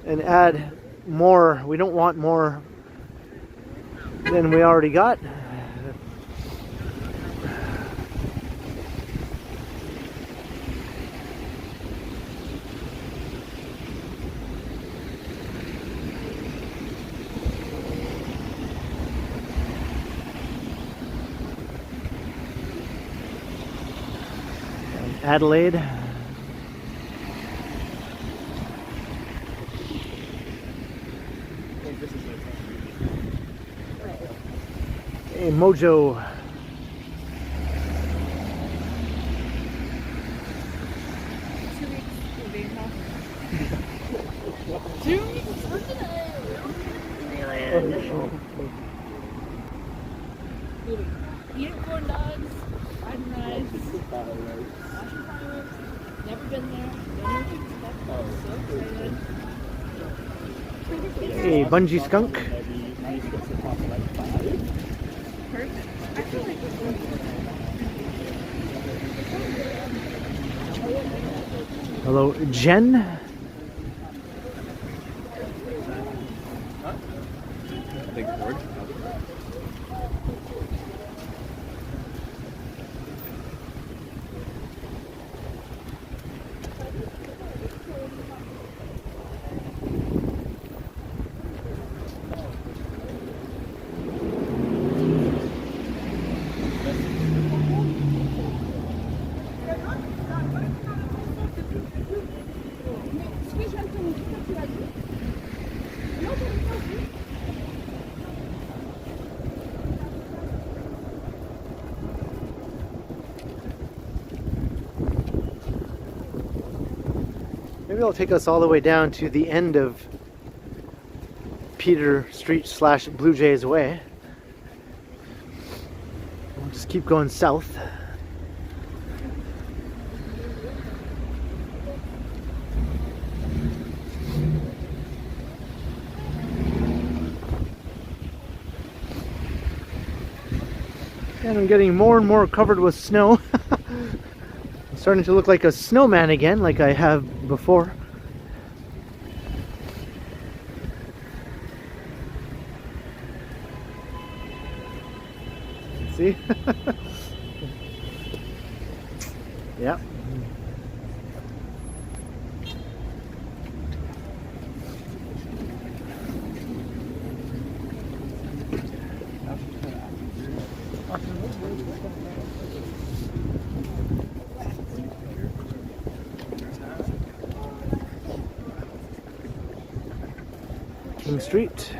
and add more. We don't want more than we already got. Adelaide. Hey, Mojo. 2 weeks for today. Eating corn dogs, riding rides, watching fireworks. Never been there. Don't know so excited. Hey, Bungee Skunk. Perfect. I feel like Hello, Jen. Big board. Maybe I'll take us all the way down to the end of Peter Street / Blue Jays Way. We'll just keep going south. And I'm getting more and more covered with snow. I'm Starting to look like a snowman again, like I have before. See? Yeah. King Street.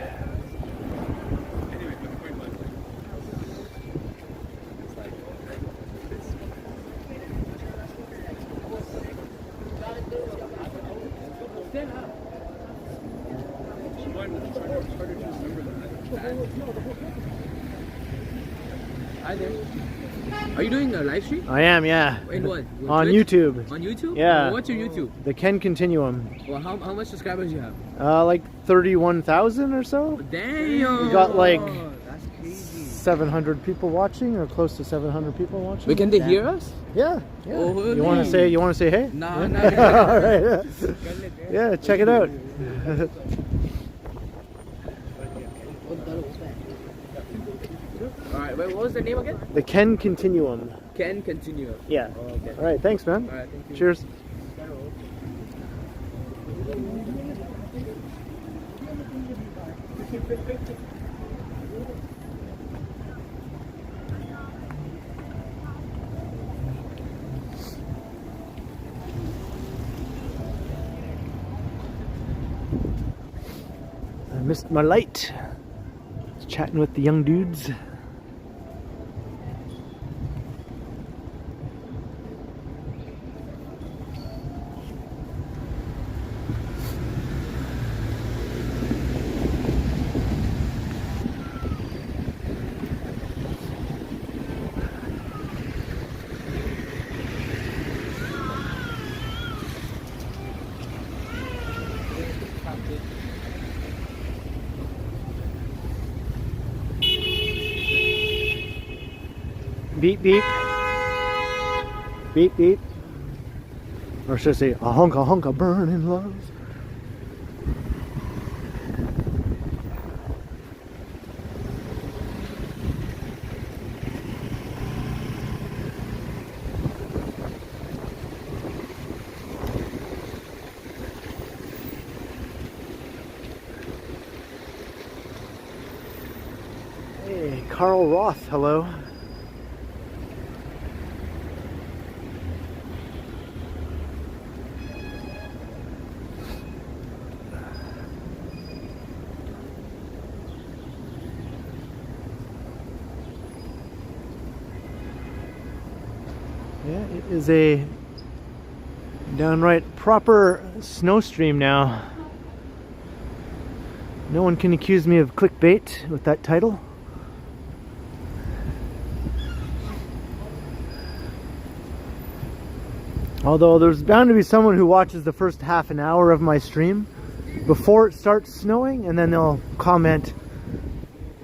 Hi there. Are you doing a live stream? I am, yeah. In what? On Twitch? YouTube. On YouTube? Yeah. What's your YouTube? The Ken Continuum. Well, how much subscribers you have? Like 31,000 or so. Damn. We got like that's crazy. 700 people watching, or close to 700 people watching. Wait, can they hear us? Yeah. Yeah. Oh, You want to say? You want to say hey? Nah, Yeah? nah. All right. Yeah. Check it out. Alright, wait, what was the name again? The Ken Continuum. Ken Continuum. Yeah. Oh, okay. All right. Thanks, man. Alright, thank you. Cheers. I missed my light. Just chatting with the young dudes. Beep beep. Beep beep. Or should I say a hunka burning love? Hey, Carl Roth, hello. Yeah, it is a downright proper snow stream now. No one can accuse me of clickbait with that title. Although there's bound to be someone who watches the first half an hour of my stream before it starts snowing, and then they'll comment,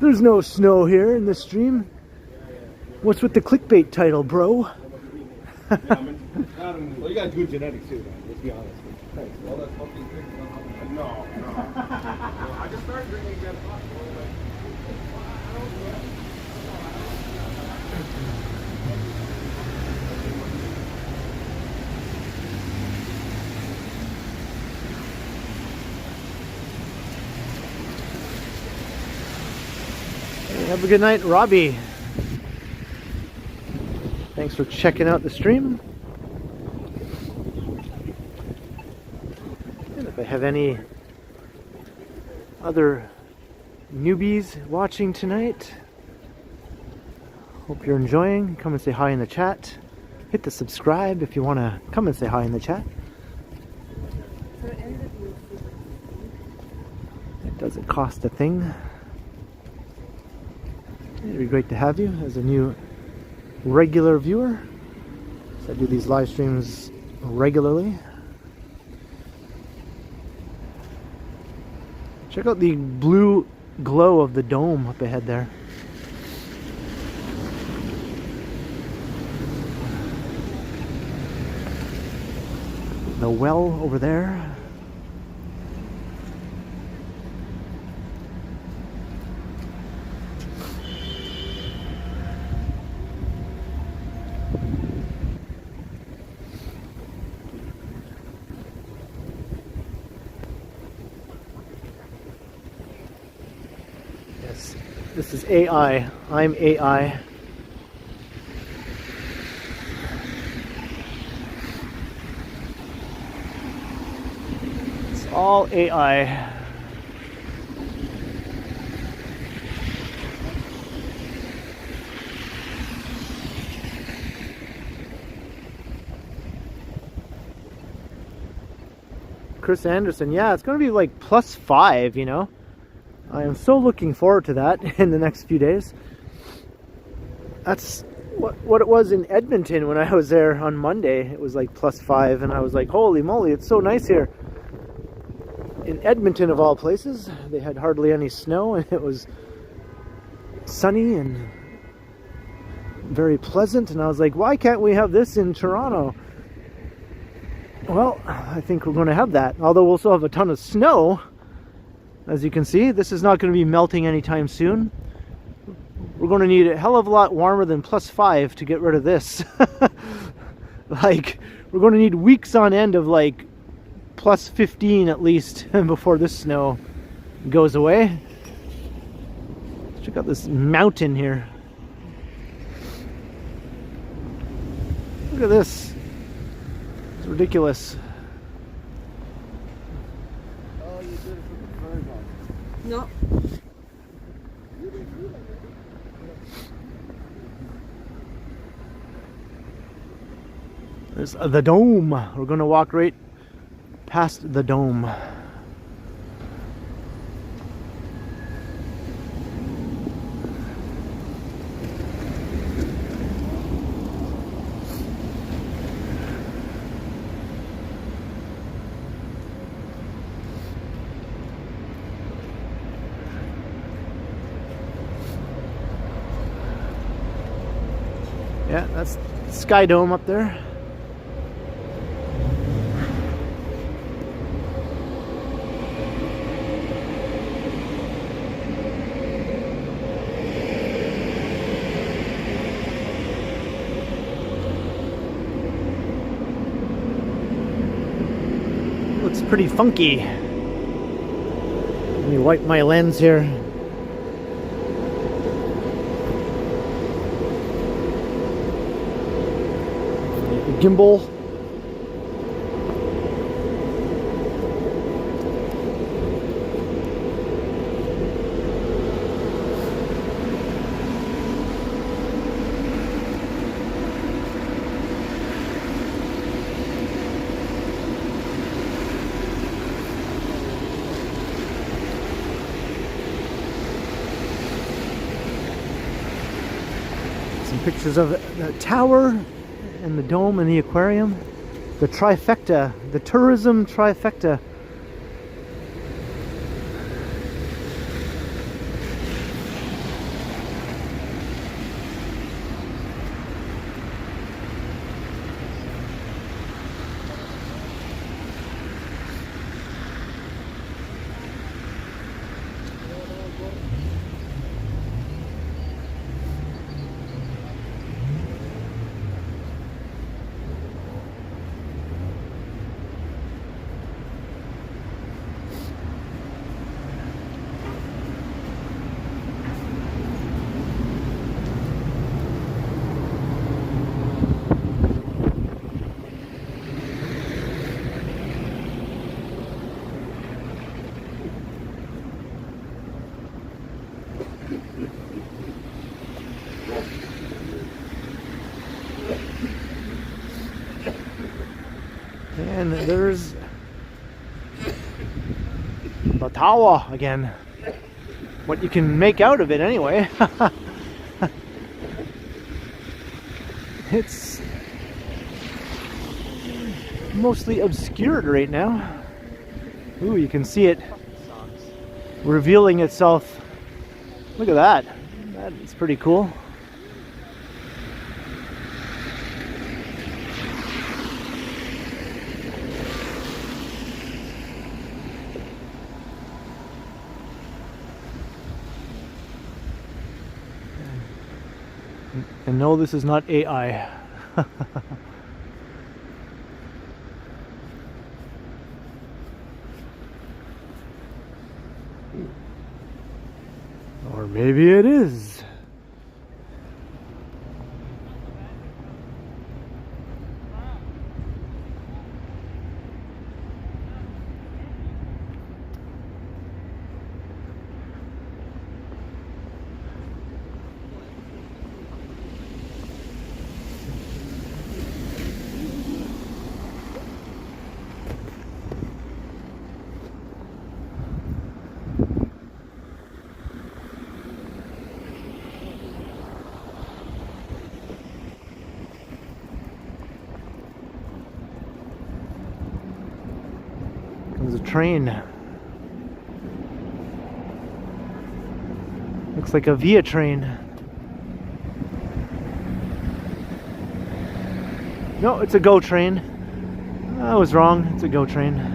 "There's no snow here in this stream. What's with the clickbait title, bro?" Well, you got good genetics too, man. Let's be honest. Thanks. All that fucking thing. No. I just started drinking that Hey, have a good night, Robbie. Thanks for checking out the stream. And if I have any other newbies watching tonight, hope you're enjoying. Come and say hi in the chat. Hit the subscribe if you want to come and say hi in the chat. It doesn't cost a thing. It'd be great to have you as a new regular viewer. So I do these live streams regularly. Check out the blue glow of the dome up ahead there. the well over there. Yes, this is AI. I'm AI. It's all AI. Chris Anderson, yeah, it's going to be like +5, you know. I am so looking forward to that in the next few days. That's what it was in Edmonton when I was there on Monday. It was like +5, and I was like, holy moly, it's so nice here. In Edmonton, of all places, they had hardly any snow, and it was sunny and very pleasant, and I was like, why can't we have this in Toronto? Well, I think we're going to have that, although we'll still have a ton of snow. As you can see, this is not going to be melting anytime soon. We're going to need a hell of a lot warmer than +5 to get rid of this. Like, we're going to need weeks on end of like +15 at least before this snow goes away. Check out this mountain here. Look at this. It's ridiculous. Oh, you did it for the bird house. No. There's the dome. We're going to walk right past the dome. Yeah, that's Sky Dome up there. Looks pretty funky. Let me wipe my lens here. Gimbal. Some pictures of the tower and the dome and the aquarium. The trifecta, the tourism trifecta. And there's the tower again. What you can make out of it anyway. It's mostly obscured right now. Ooh, you can see it revealing itself. Look at that. That's pretty cool. And no, this is not AI. Or maybe it is. There's a train. Looks like a Via train. No, it's a GO train. I was wrong. It's a GO train.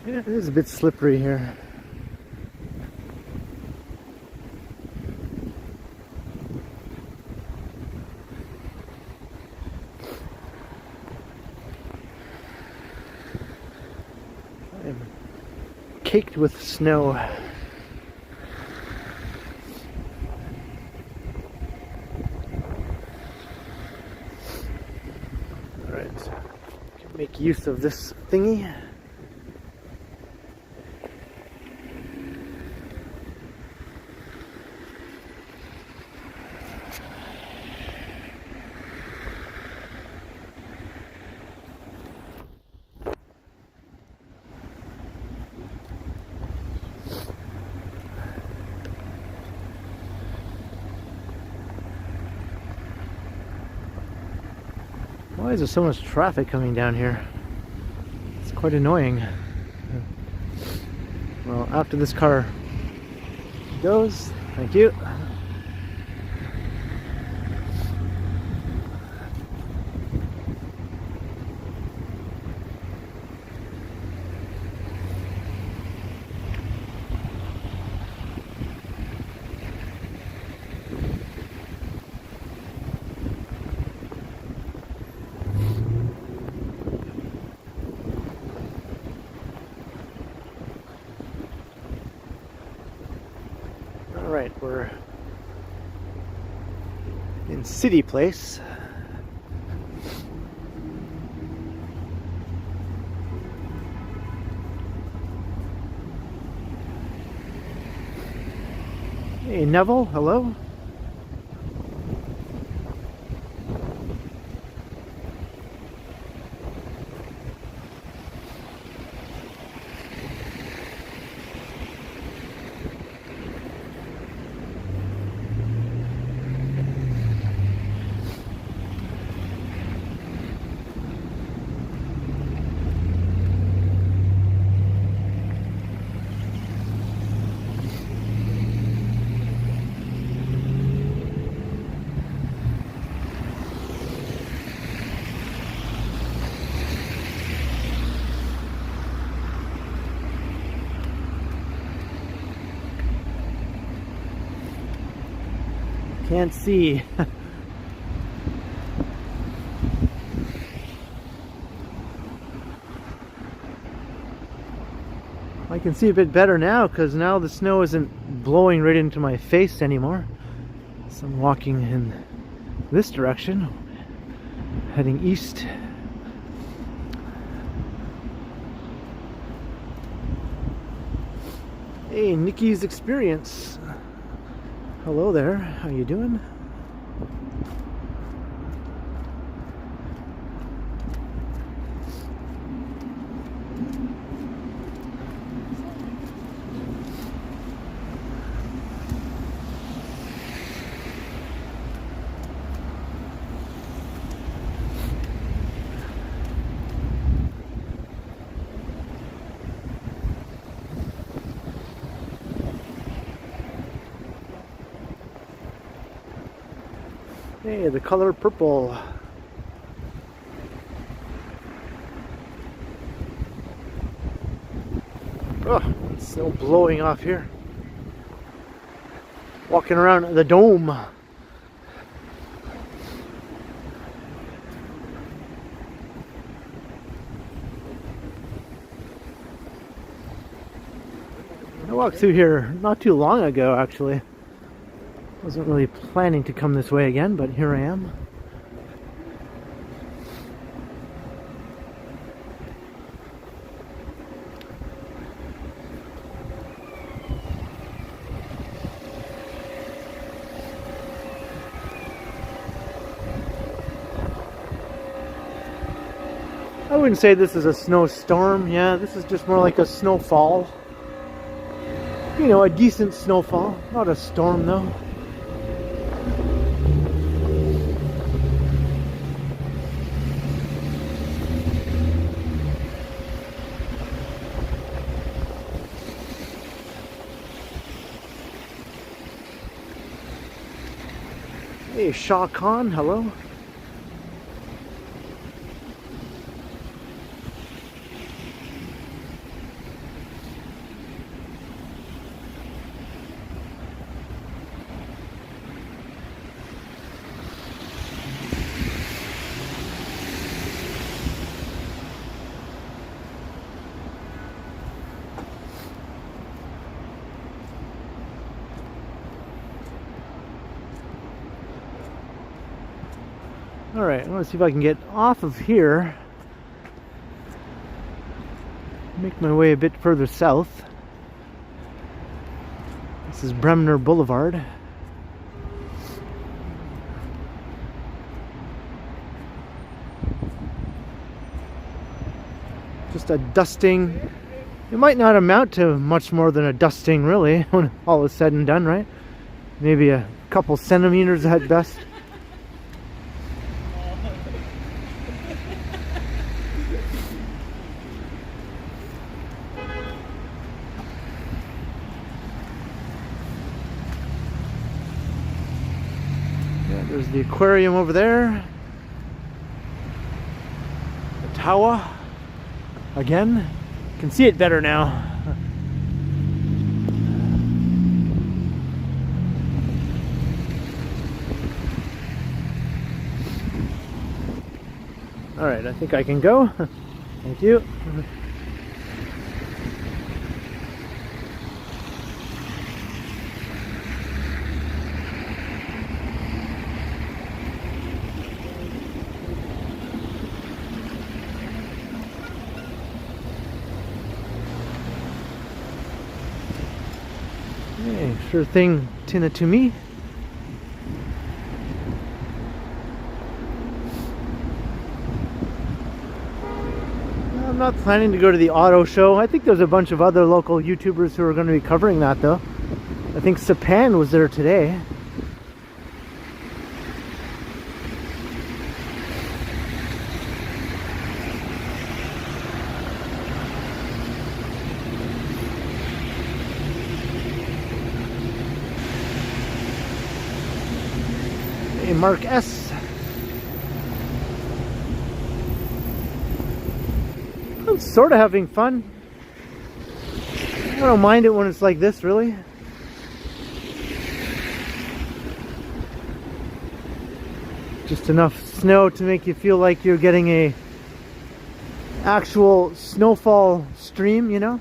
Yeah, it is a bit slippery here. I'm caked with snow. Alright, make use of this thingy. Why is there so much traffic coming down here? It's quite annoying. Well, after this car goes, thank you. Alright, we're in City Place. Hey Neville, hello? Can't see. I can see a bit better now because now the snow isn't blowing right into my face anymore. So I'm walking in this direction, heading east. Hey, Nikki's Experience. Hello there, how you doing? Hey, the color purple. Oh, it's still blowing off here. Walking around the dome. I walked through here not too long ago, actually. Wasn't really planning to come this way again, but here I am. I wouldn't say this is a snowstorm. Yeah, this is just more like a snowfall. You know, a decent snowfall. Not a storm though. Hey, Shah Khan, hello. Alright, I want to see if I can get off of here. Make my way a bit further south. This is Bremner Boulevard. Just a dusting. It might not amount to much more than a dusting, really, when all is said and done, right? Maybe a couple centimeters at best. There's the aquarium over there. The tower. Again. Can see it better now. Alright, I think I can go. Thank you. Hey, sure thing, Tina to me. I'm not planning to go to the auto show. I think there's a bunch of other local YouTubers who are going to be covering that though. I think Sapan was there today. Mark S. I'm sort of having fun. I don't mind it when it's like this, really. Just enough snow to make you feel like you're getting a actual snowfall stream, you know,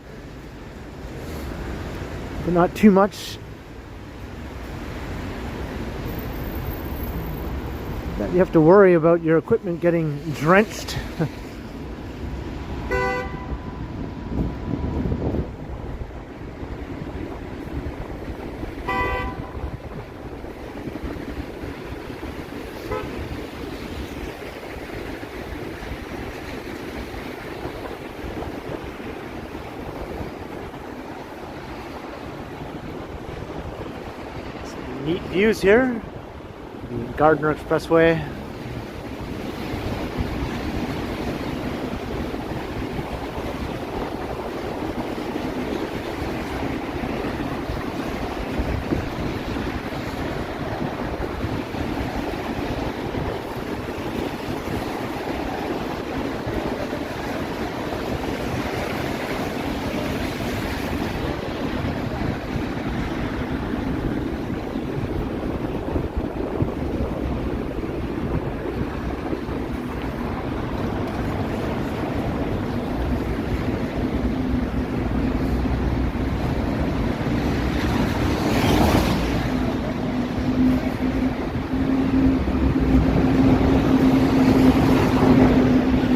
but not too much that you have to worry about your equipment getting drenched. Neat views here, the Gardner Expressway.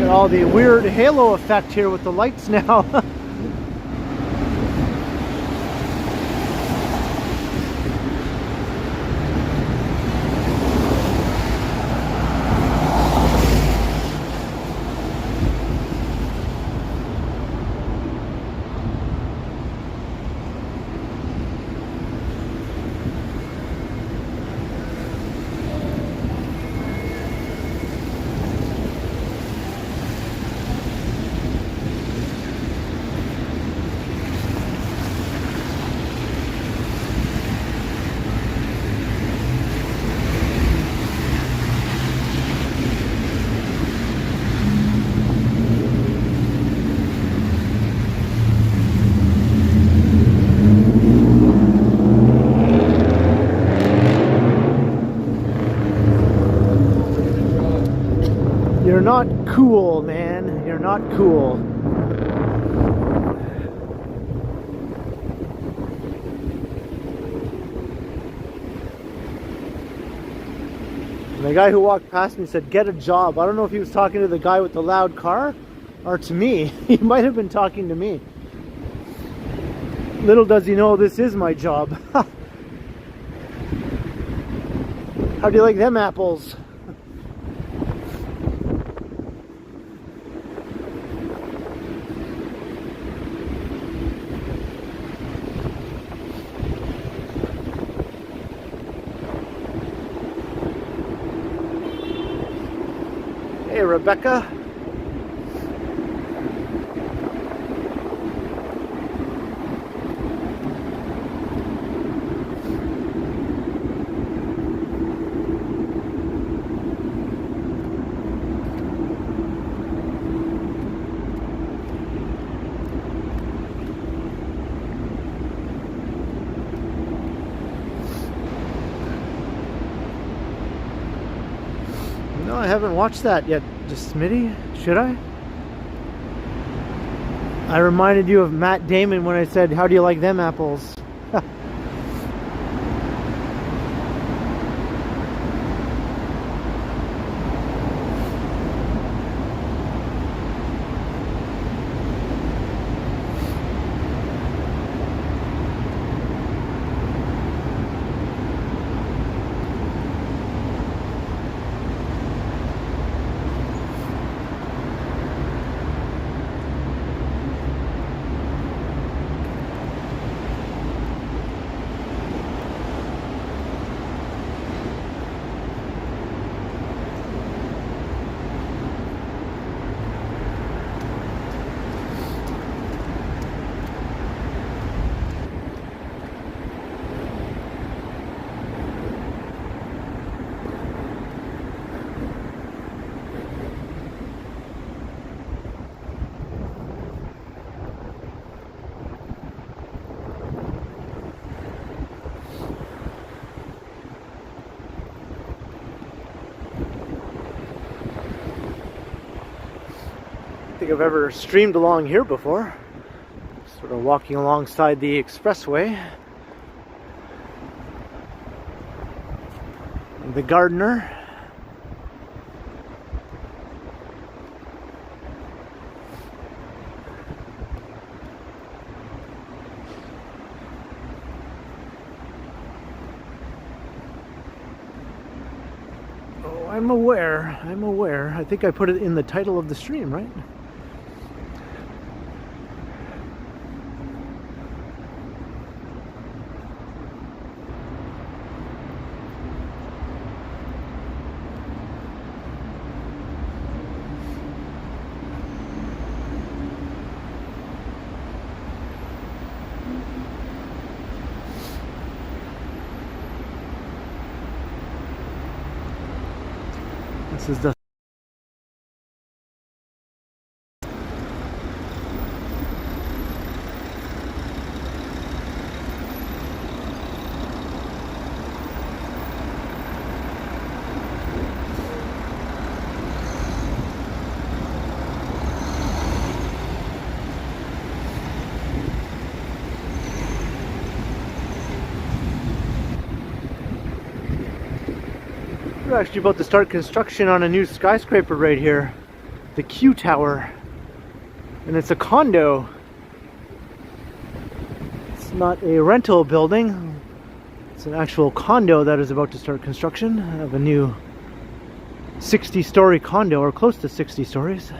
All the weird halo effect here with the lights now. You're not cool, man. You're not cool. The guy who walked past me said, "Get a job." I don't know if he was talking to the guy with the loud car or to me. He might have been talking to me. Little does he know this is my job. How do you like them apples? Hey, Rebecca. No, I haven't watched that yet, just Smitty. Should I? I reminded you of Matt Damon when I said, "How do you like them apples?" think I've ever streamed along here before. Sort of walking alongside the expressway. The gardener. Oh, I'm aware. I think I put it in the title of the stream, right? This is the We're actually about to start construction on a new skyscraper right here, the Q Tower, and it's a condo. It's not a rental building, it's an actual condo that is about to start construction of a new 60-story condo, or close to 60 stories.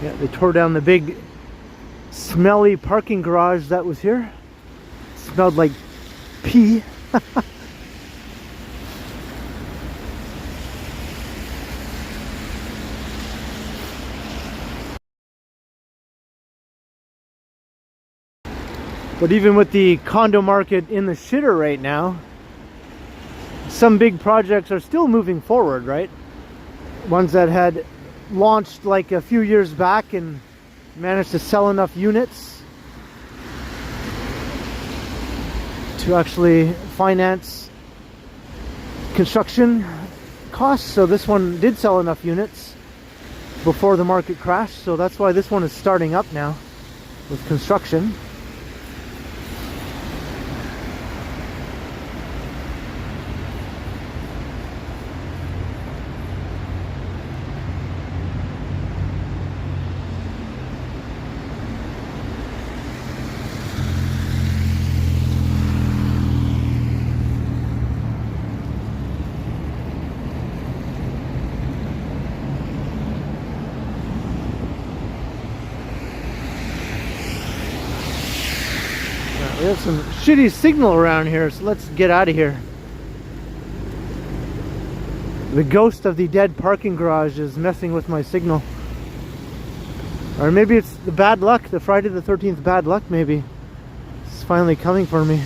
Yeah, they tore down the big smelly parking garage that was here. It smelled like pee. But even with the condo market in the shitter right now, some big projects are still moving forward, right? Ones that had launched like a few years back and managed to sell enough units to actually finance construction costs. So this one did sell enough units before the market crashed, so that's why this one is starting up now with construction. We have some shitty signal around here, so let's get out of here. The ghost of the dead parking garage is messing with my signal. Or maybe it's the bad luck, the Friday the 13th bad luck maybe. It's finally coming for me.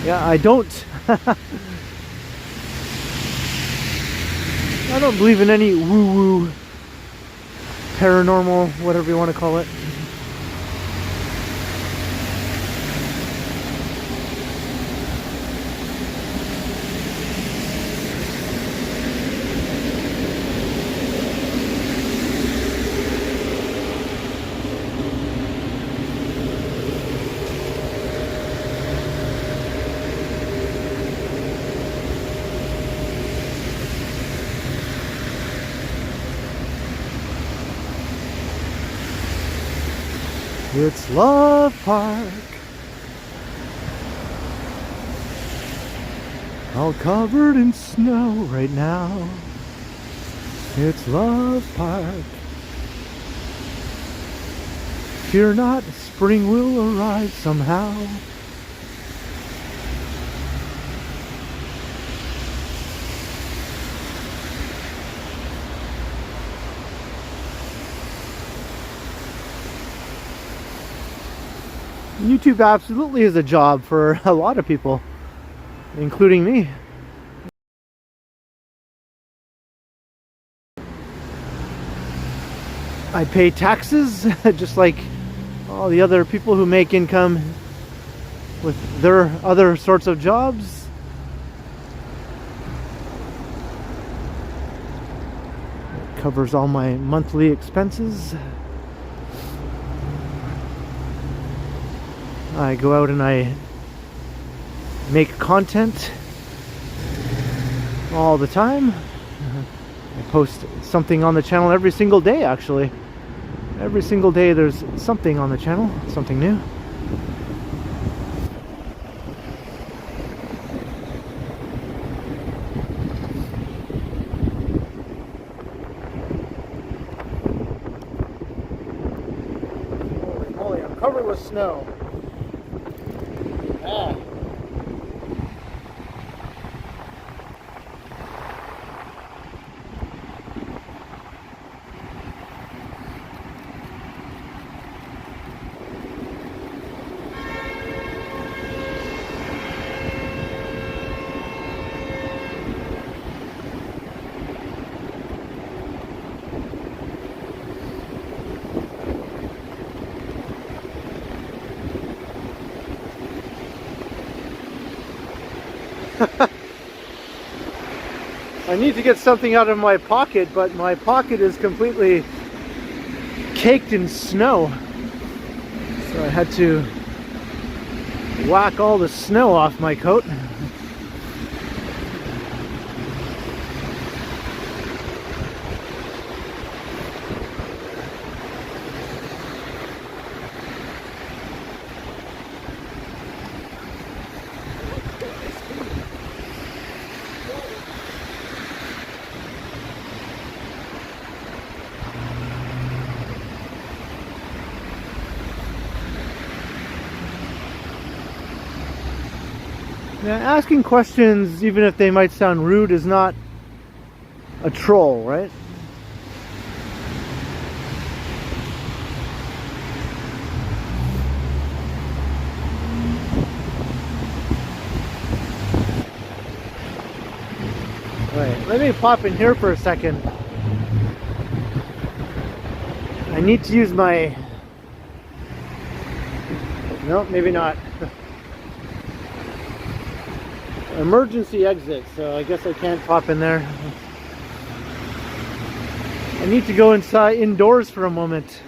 Yeah, I don't believe in any woo-woo, paranormal, whatever you want to call it. It's Love Park. all covered in snow right now. It's Love Park. Fear not, spring will arrive somehow. YouTube absolutely is a job for a lot of people, including me. I pay taxes just like all the other people who make income with their other sorts of jobs. It covers all my monthly expenses. I go out and I make content all the time. I post something on the channel every single day, actually. Every single day there's something on the channel, something new. Holy moly, I'm covered with snow. Ah. I need to get something out of my pocket, but my pocket is completely caked in snow. So I had to whack all the snow off my coat. Now, asking questions, even if they might sound rude, is not a troll, right? Right, let me pop in here for a second. I need to use my... No, maybe not. Emergency exit, so I guess I can't pop in there. I need to go indoors for a moment.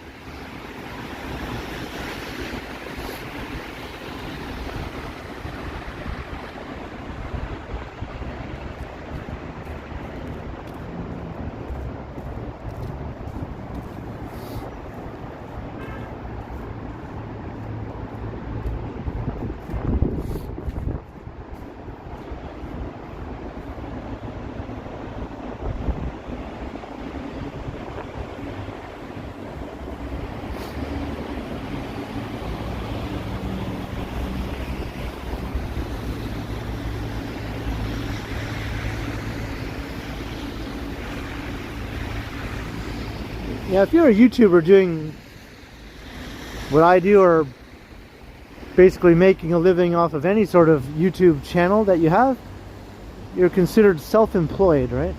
Yeah, if you're a YouTuber doing what I do, or basically making a living off of any sort of YouTube channel that you have, you're considered self-employed, right?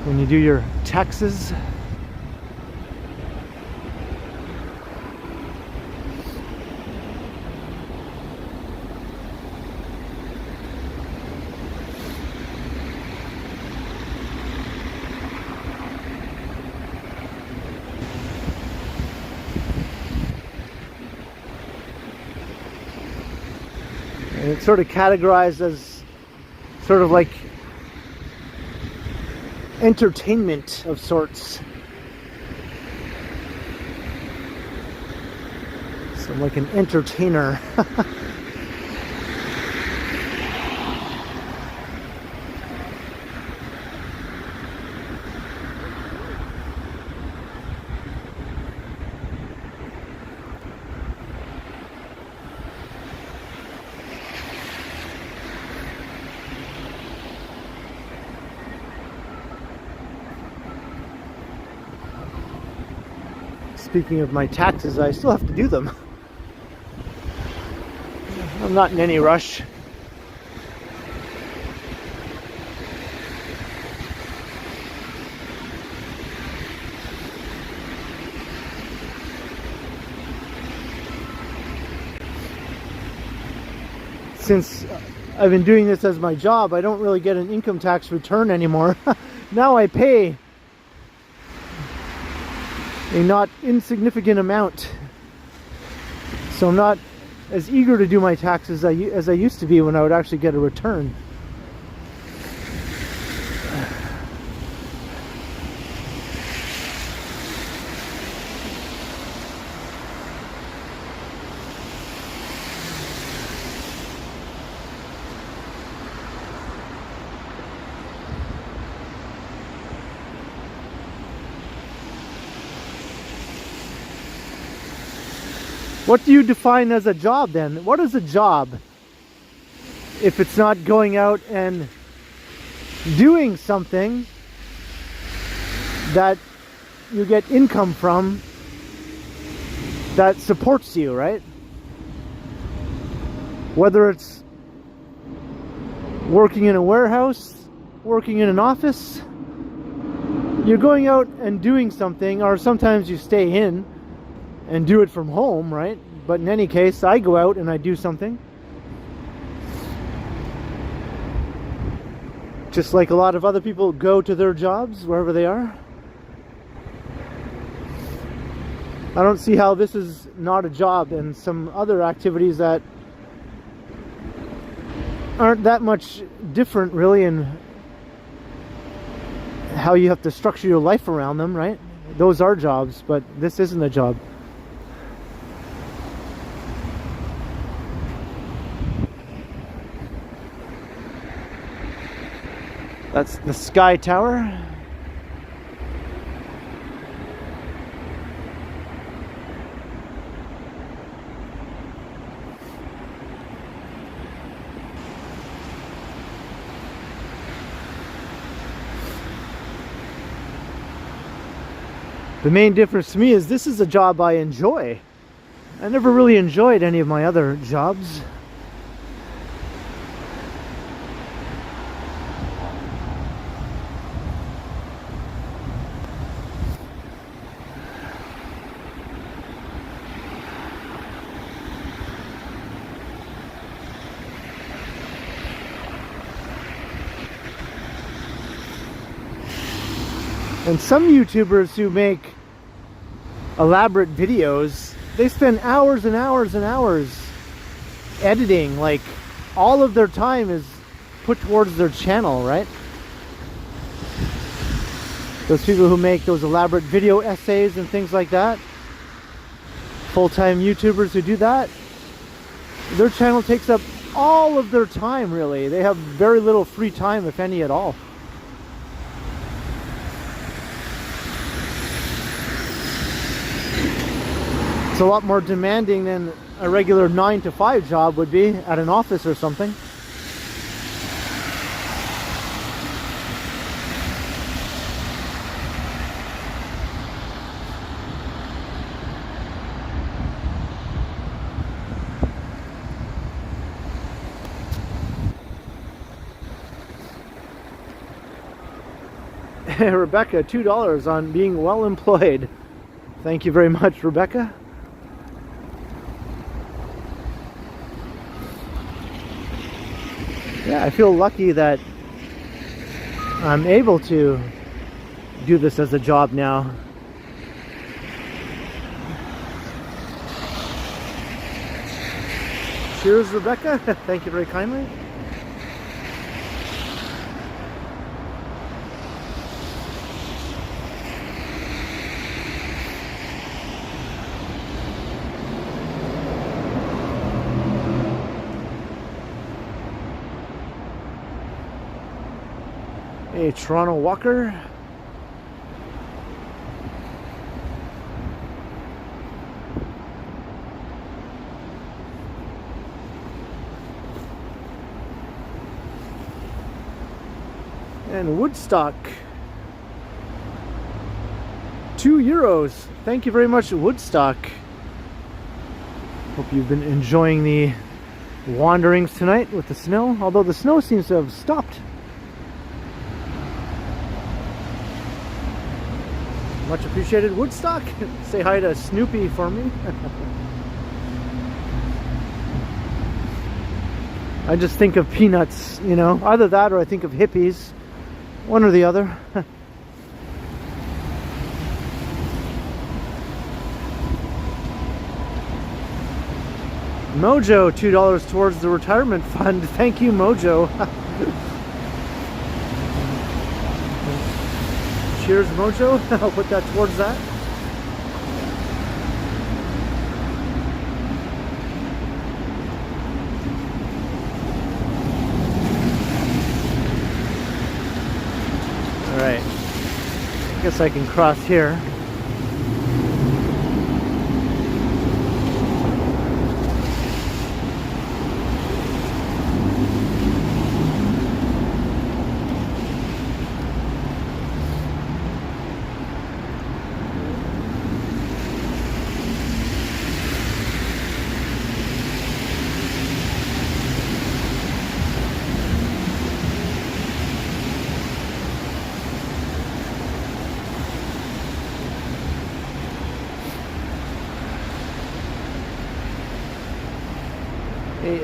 When you do your taxes. And it's sort of categorized as sort of like entertainment of sorts. So I'm like an entertainer. speaking of my taxes, I still have to do them. I'm not in any rush. Since I've been doing this as my job, I don't really get an income tax return anymore. Now I pay a not insignificant amount. So I'm not as eager to do my taxes as I used to be when I would actually get a return. What do you define as a job then? What is a job if it's not going out and doing something that you get income from that supports you, right? Whether it's working in a warehouse, working in an office, you're going out and doing something, or sometimes you stay in and do it from home, right? But in any case, I go out and I do something. Just like a lot of other people go to their jobs, wherever they are. I don't see how this is not a job, and some other activities that aren't that much different really in how you have to structure your life around them, right? Those are jobs, but this isn't a job. That's the Sky Tower. The main difference to me is this is a job I enjoy. I never really enjoyed any of my other jobs. And some YouTubers who make elaborate videos, they spend hours and hours and hours editing. Like, all of their time is put towards their channel, right? Those people who make those elaborate video essays and things like that, full-time YouTubers who do that, their channel takes up all of their time, really. They have very little free time, if any at all. It's a lot more demanding than a regular 9-to-5 job would be at an office or something. Rebecca, $2 on being well employed. Thank you very much, Rebecca. Yeah, I feel lucky that I'm able to do this as a job now. Cheers, Rebecca. Thank you very kindly. A Toronto Walker. And Woodstock. €2. Thank you very much, Woodstock. Hope you've been enjoying the wanderings tonight with the snow, although the snow seems to have stopped. Much appreciated, Woodstock. Say hi to Snoopy for me. I just think of peanuts, you know, either that or I think of hippies, one or the other. Mojo, $2 towards the retirement fund. Thank you, Mojo. Cheers, Mojo. I'll put that towards that. All right. I guess I can cross here.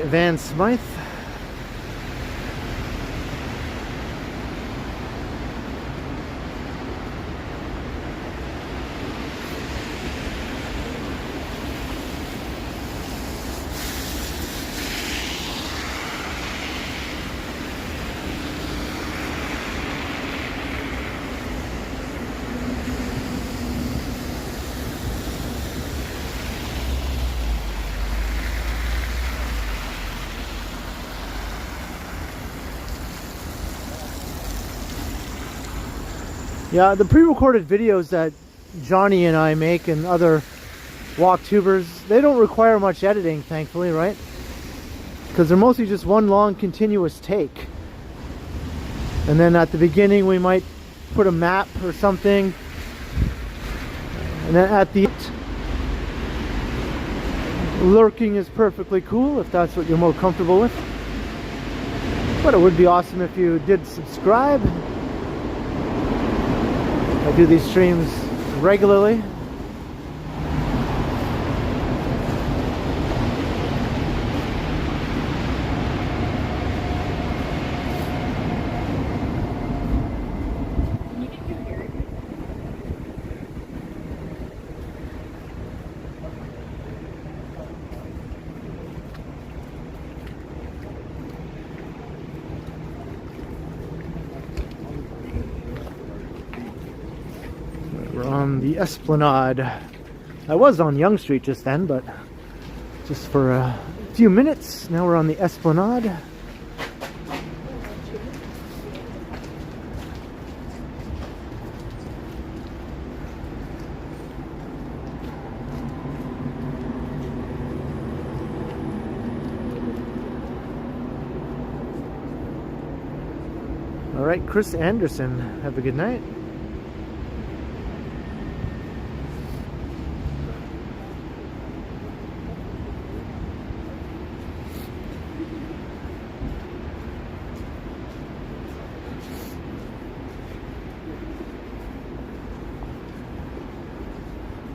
Van Smythe. Yeah, the pre-recorded videos that Johnny and I make and other walk-tubers, they don't require much editing, thankfully, right? Because they're mostly just one long continuous take. And then at the beginning we might put a map or something. And then at the end, lurking is perfectly cool if that's what you're more comfortable with. But it would be awesome if you did subscribe. I do these streams regularly. We're on the Esplanade. I was on Yonge Street just then, but just for a few minutes. Now we're on the Esplanade. All right, Chris Anderson, have a good night.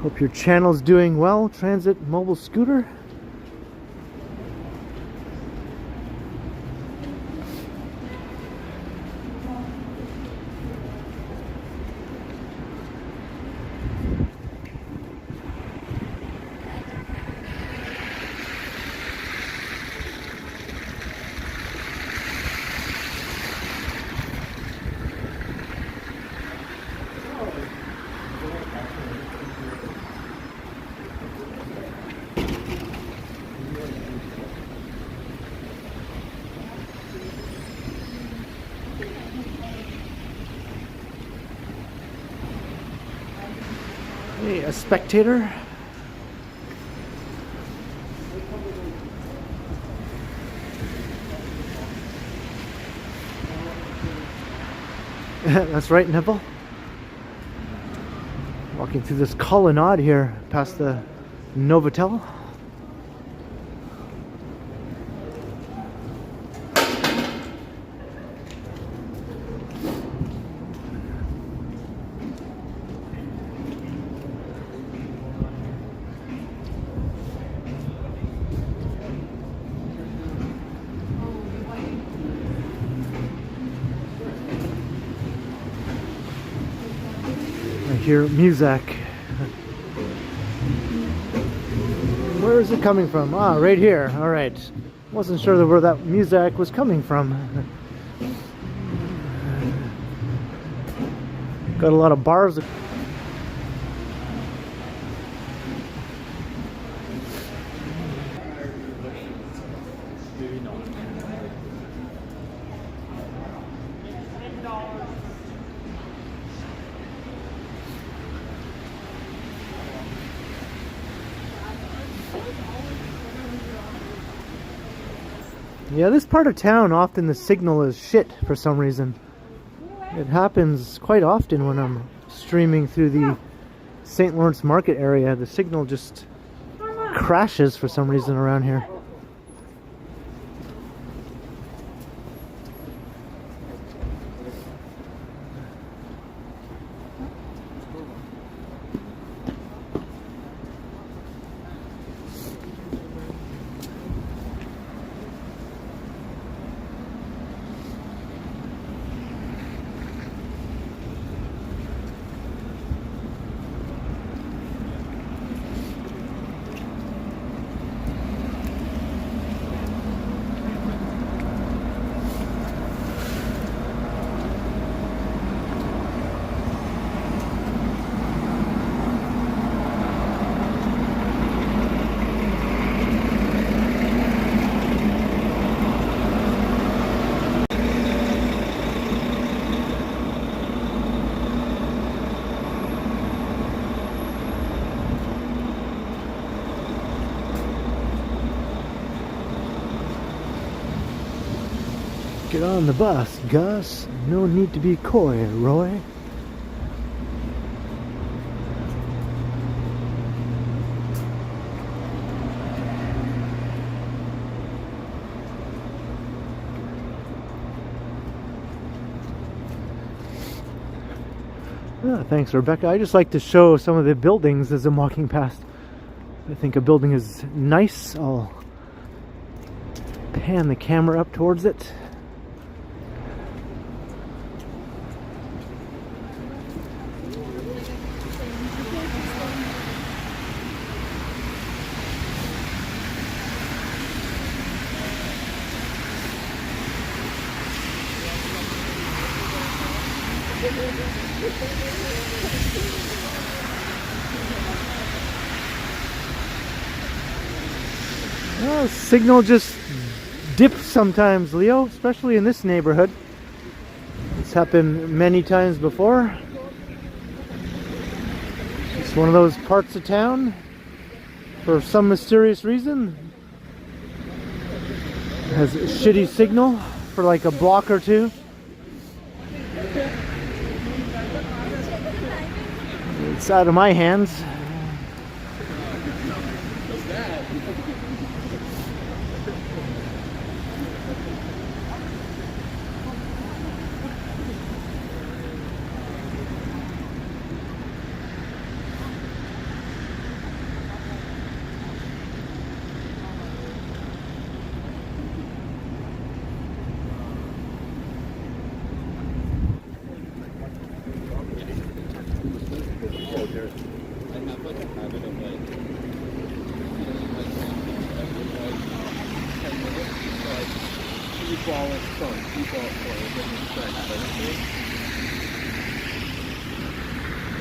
Hope your channel's doing well, Transit Mobile Scooter. Hey, a spectator. That's right, Nipple. Walking through this colonnade here past the Novotel. I hear music. Where is it coming from? Ah, right here. All right. Wasn't sure where that music was coming from. Got a lot of bars. Yeah, this part of town, often the signal is shit for some reason. It happens quite often when I'm streaming through the St. Lawrence Market area. The signal just crashes for some reason around here. Get on the bus, Gus. No need to be coy, Roy. Ah, thanks, Rebecca. I just like to show some of the buildings as I'm walking past. I think a building is nice. I'll pan the camera up towards it. Well, signal just dips sometimes, Leo, especially in this neighborhood. It's happened many times before. It's one of those parts of town, for some mysterious reason, it has a shitty signal for like a block or two. It's out of my hands.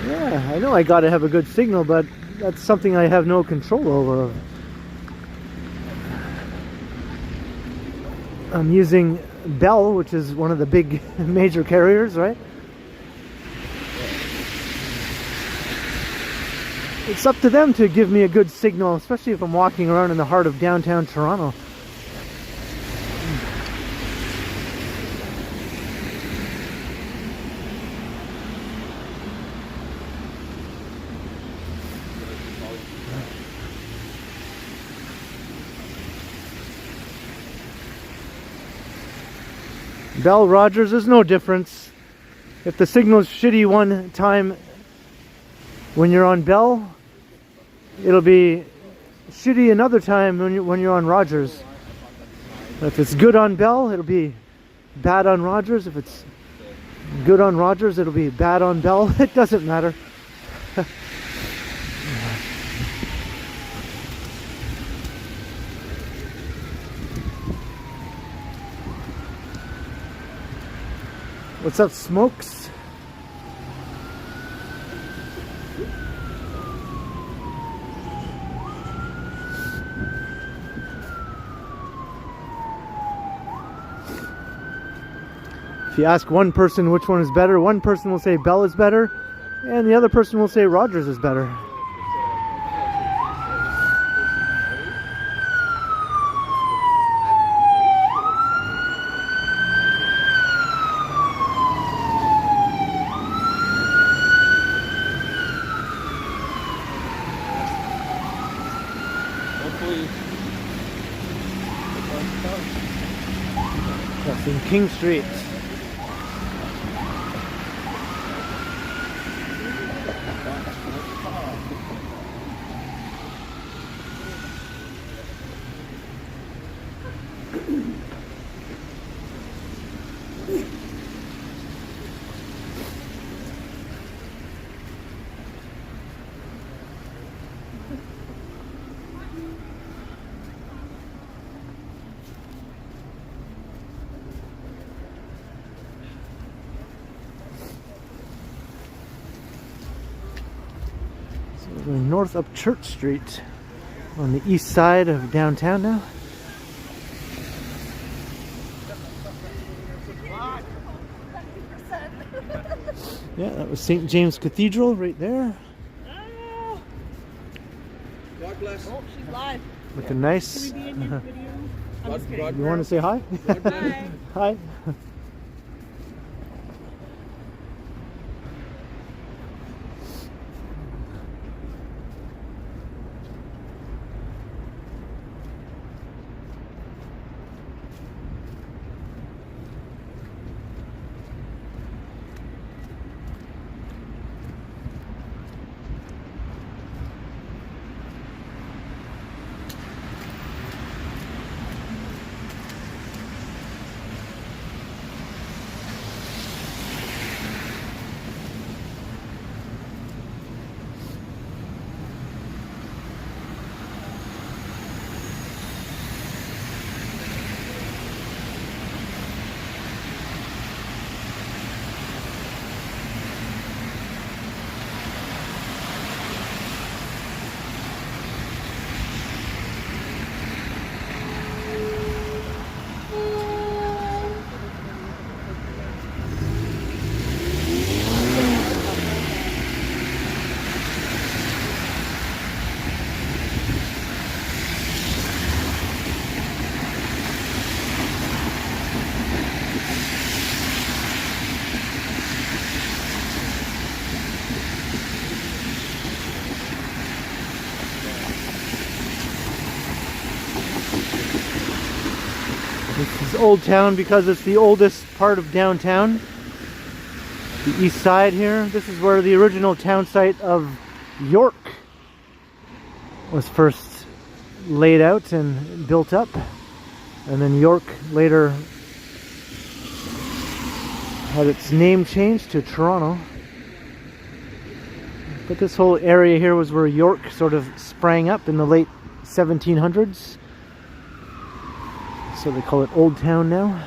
Yeah, I know I gotta have a good signal, but that's something I have no control over. I'm using Bell, which is one of the big major carriers, right? It's up to them to give me a good signal, especially if I'm walking around in the heart of downtown Toronto. Bell, Rogers, there's no difference. If the signal's shitty one time when you're on Bell, it'll be shitty another time when you're on Rogers. If it's good on Bell, it'll be bad on Rogers. If it's good on Rogers, it'll be bad on Bell. It doesn't matter. What's up, Smokes? If you ask one person which one is better, one person will say Bell is better, and the other person will say Rogers is better. That's in King Street. We're going north up Church Street on the east side of downtown now. Yeah, that was St. James Cathedral right there. God bless. Oh, she's live. Looking nice. Can we be in your video? I'm just kidding. You want to say hi? Hi. Hi. This is Old Town because it's the oldest part of downtown. The east side here. This is where the original town site of York was first laid out and built up. And then York later had its name changed to Toronto. But this whole area here was where York sort of sprang up in the late 1700s. So they call it Old Town now.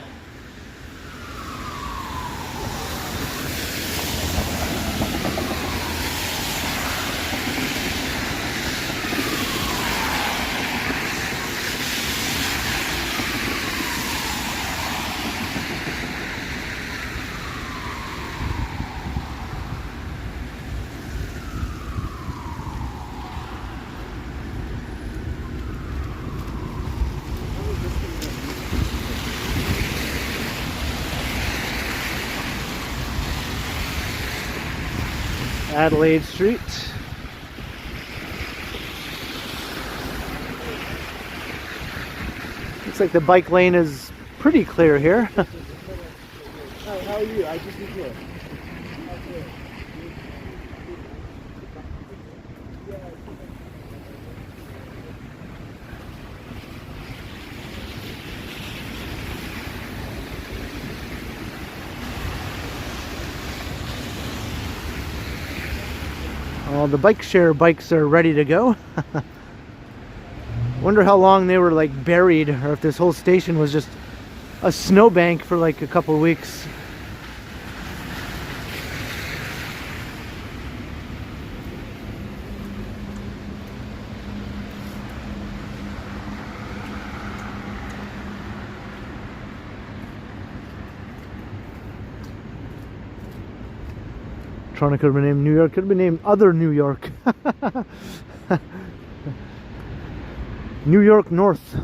Adelaide Street. Looks like the bike lane is pretty clear here. are you? I just need here. Oh, the bike share bikes are ready to go. Wonder how long they were like buried, or if this whole station was just a snowbank for like a couple of weeks. Toronto could have been named New York, could have been named Other New York. New York North.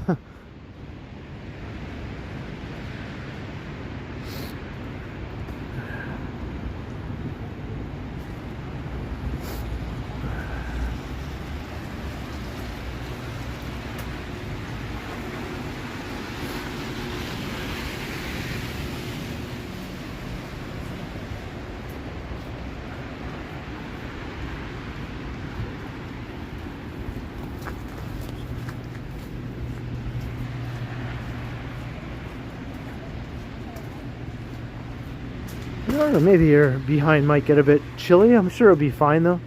I don't know, maybe your behind might get a bit chilly. I'm sure it'll be fine though.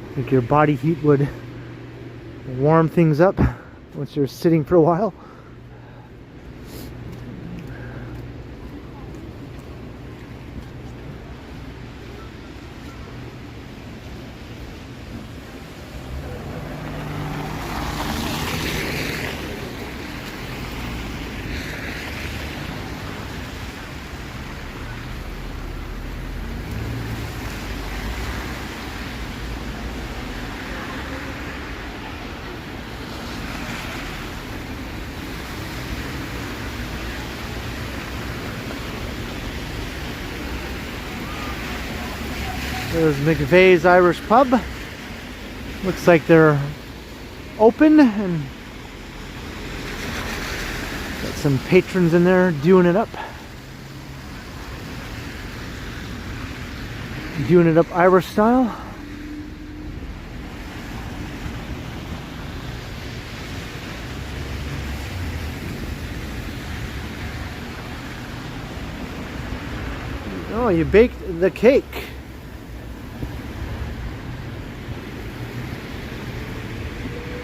I think your body heat would warm things up once you're sitting for a while. There's McVeigh's Irish Pub. Looks like they're open and got some patrons in there doing it up. Doing it up Irish style. Oh, you baked the cake.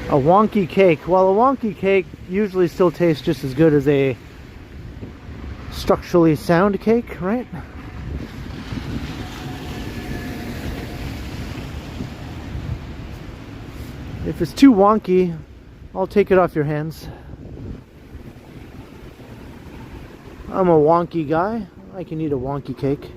A wonky cake. Well, a wonky cake usually still tastes just as good as a structurally sound cake, right? If it's too wonky, I'll take it off your hands. I'm a wonky guy. I can eat a wonky cake.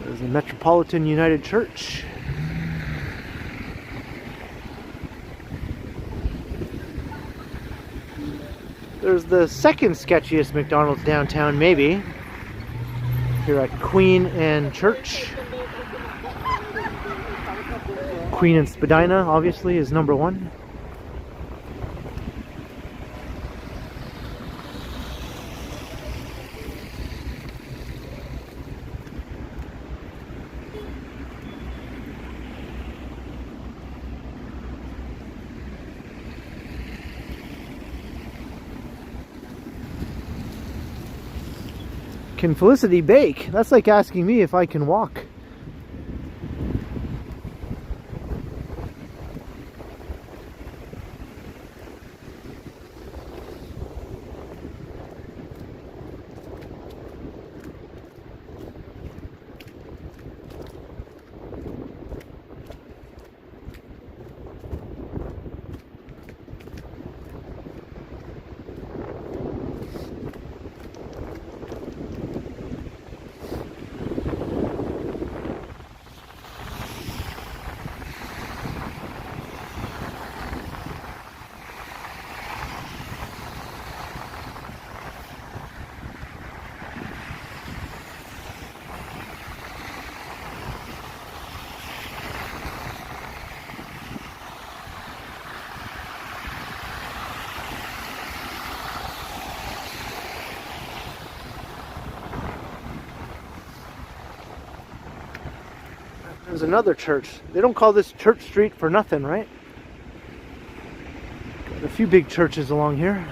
There's the Metropolitan United Church. There's the second sketchiest McDonald's downtown, maybe. Here at Queen and Church. Queen and Spadina, obviously, is number one. Can Felicity bake? That's like asking me if I can walk. There's another church. They don't call this Church Street for nothing, right? Got a few big churches along here.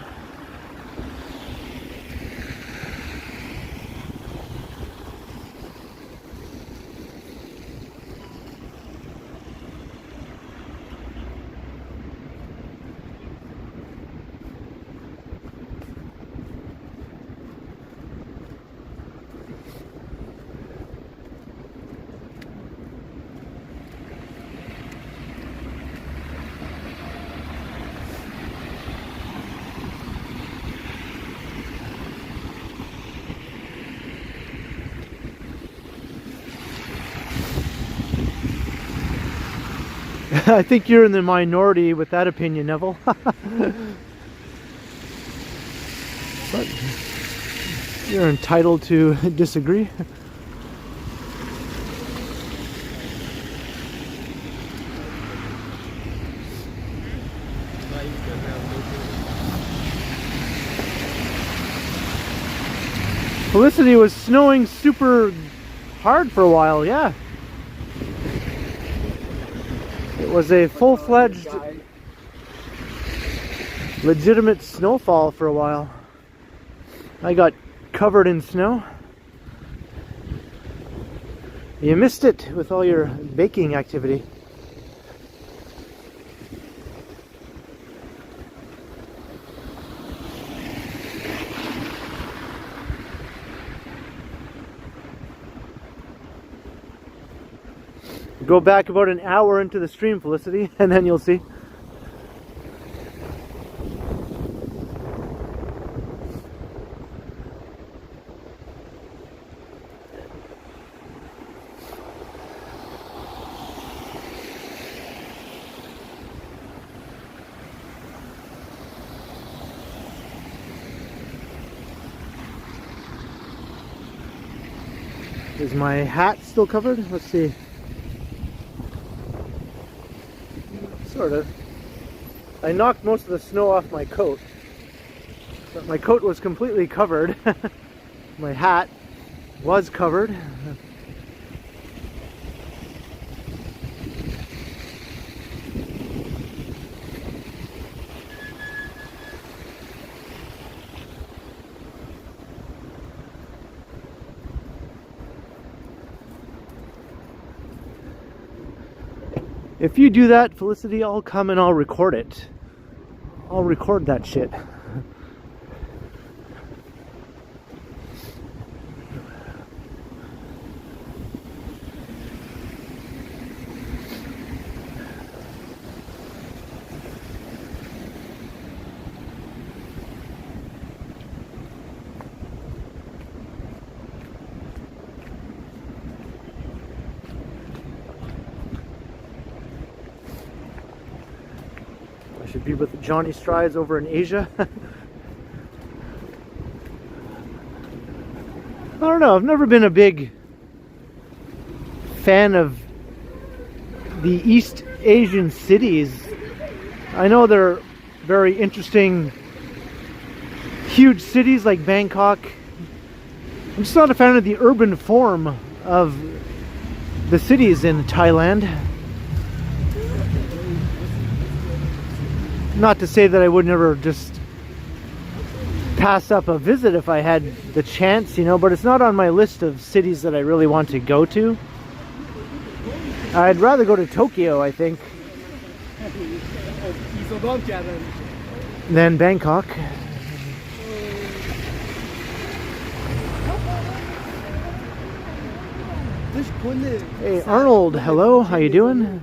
I think you're in the minority with that opinion, Neville. But you're entitled to disagree. Felicity, was snowing super hard for a while, yeah. It was a full-fledged, legitimate snowfall for a while. I got covered in snow. You missed it with all your baking activity. Go back about an hour into the stream, Felicity, and then you'll see. Is my hat still covered? Let's see. Sort of. I knocked most of the snow off my coat, but my coat was completely covered. My hat was covered. If you do that, Felicity, I'll come and I'll record it. I'll record that shit. Should be with Johnny Strides over in Asia. I don't know, I've never been a big fan of the East Asian cities. I know they're very interesting, huge cities like Bangkok. I'm just not a fan of the urban form of the cities in Thailand. Not to say that I would never just pass up a visit if I had the chance, you know, but it's not on my list of cities that I really want to go to. I'd rather go to Tokyo, I think, than Bangkok. Hey Arnold, hello, how you doing?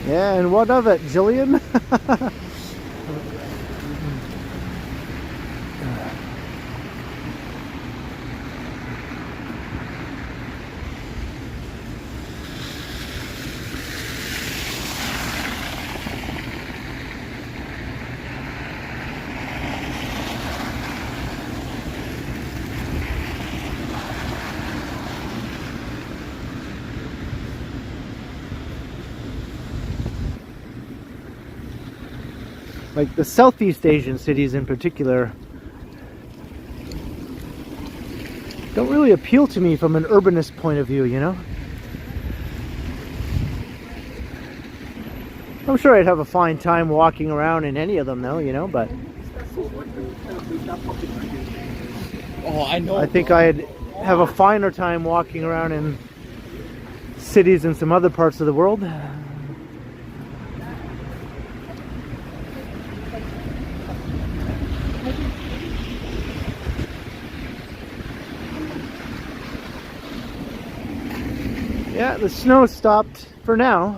Yeah, and what of it, Jillian? Like the Southeast Asian cities in particular don't really appeal to me from an urbanist point of view, you know? I'm sure I'd have a fine time walking around in any of them though, you know, but Oh, I know. I think I'd have a finer time walking around in cities in some other parts of the world. Yeah, the snow stopped for now.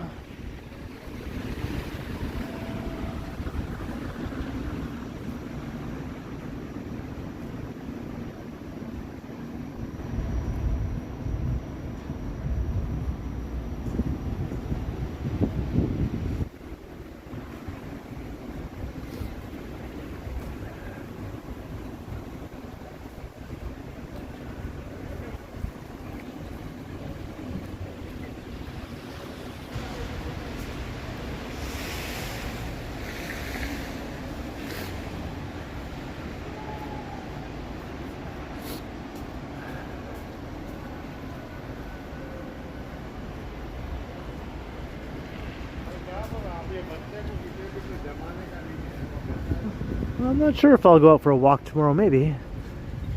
I'm not sure if I'll go out for a walk tomorrow, maybe.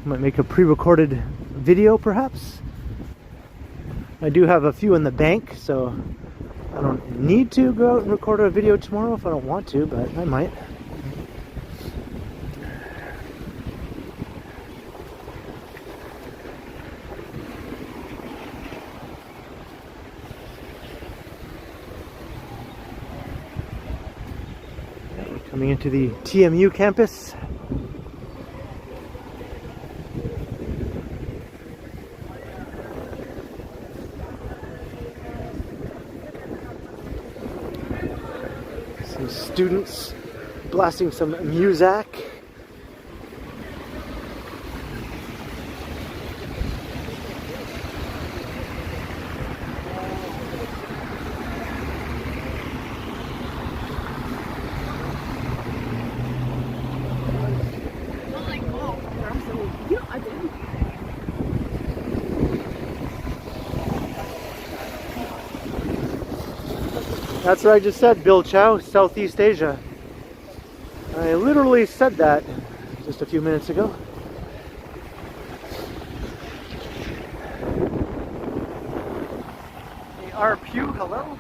Might make a pre-recorded video, perhaps. I do have a few in the bank, so I don't need to go out and record a video tomorrow if I don't want to, but I might. Coming into the TMU campus. Some students blasting some music. That's what I just said, Bill Chow, Southeast Asia. I literally said that just a few minutes ago. Hey, R. Pugh, hello?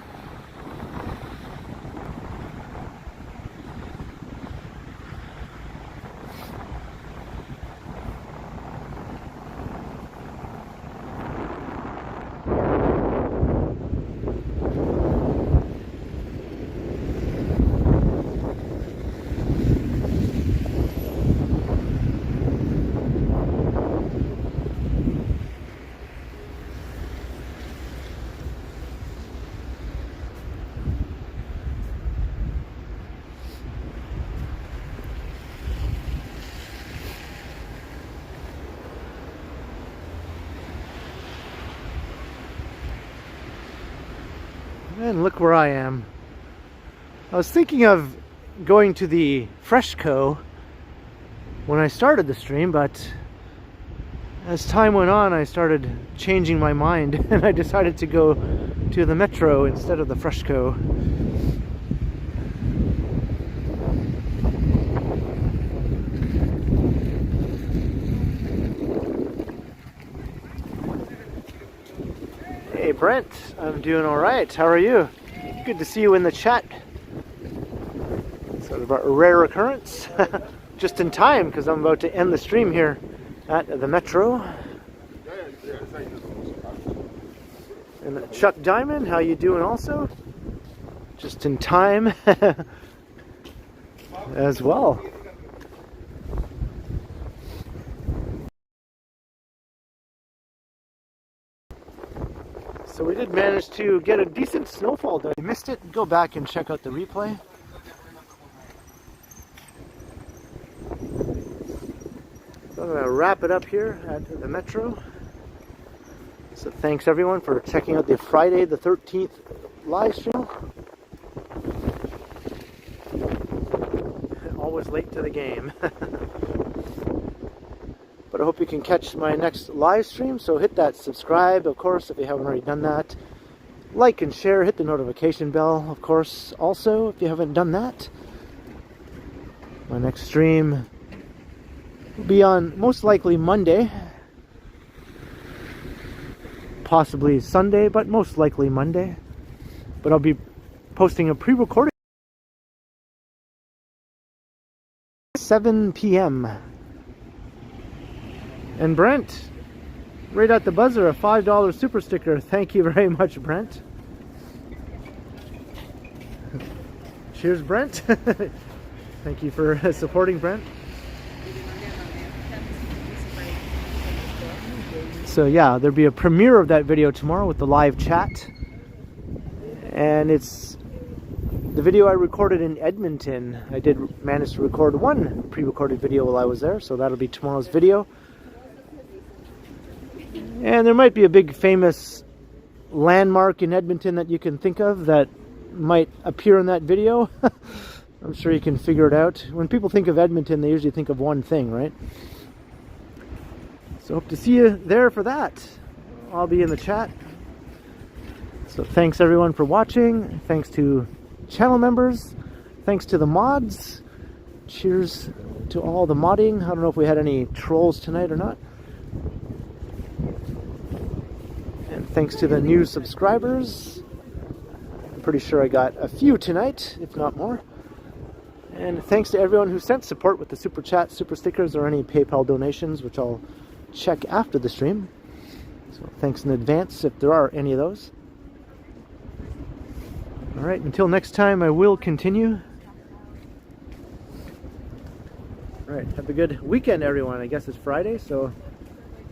And look where I am. I was thinking of going to the Freshco when I started the stream, but as time went on, I started changing my mind and I decided to go to the Metro instead of the Freshco. Hey Brent, I'm doing alright. How are you? Good to see you in the chat. Sort of a rare occurrence. Just in time, because I'm about to end the stream here at the Metro. And Chuck Diamond, how you doing also? Just in time as well. So we did manage to get a decent snowfall done. If you missed it, go back and check out the replay. So I'm going to wrap it up here at the Metro. So thanks everyone for checking out the Friday the 13th live stream. always late to the game. But I hope you can catch my next live stream, so hit that subscribe, of course, if you haven't already done that. Like and share, hit the notification bell, of course, also, if you haven't done that. My next stream will be on most likely Monday. Possibly Sunday, but most likely Monday. But I'll be posting a pre-recorded 7 p.m. And Brent, right at the buzzer, a $5 super sticker. Thank you very much, Brent. Cheers, Brent. Thank you for supporting, Brent. So yeah, there'll be a premiere of that video tomorrow with the live chat. And it's the video I recorded in Edmonton. I did manage to record one pre-recorded video while I was there, so that'll be tomorrow's video. And there might be a big famous landmark in Edmonton that you can think of that might appear in that video. I'm sure you can figure it out. When people think of Edmonton, they usually think of one thing, right? So hope to see you there for that. I'll be in the chat. So thanks everyone for watching. Thanks to channel members. Thanks to the mods. Cheers to all the modding. I don't know if we had any trolls tonight or not. And thanks to the new subscribers. I'm pretty sure I got a few tonight, if not more. And thanks to everyone who sent support with the Super Chat, Super Stickers, or any PayPal donations, which I'll check after the stream. So thanks in advance if there are any of those. Alright, until next time, I will continue. Alright, have a good weekend, everyone. I guess it's Friday, so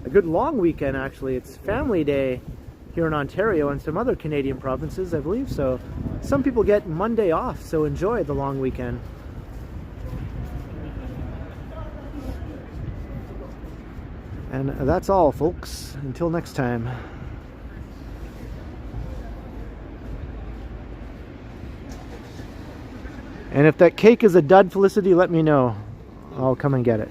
a good long weekend, actually. It's Family Day here in Ontario and some other Canadian provinces, I believe. So some people get Monday off, so enjoy the long weekend. And that's all, folks. Until next time. And if that cake is a dud, Felicity, let me know. I'll come and get it.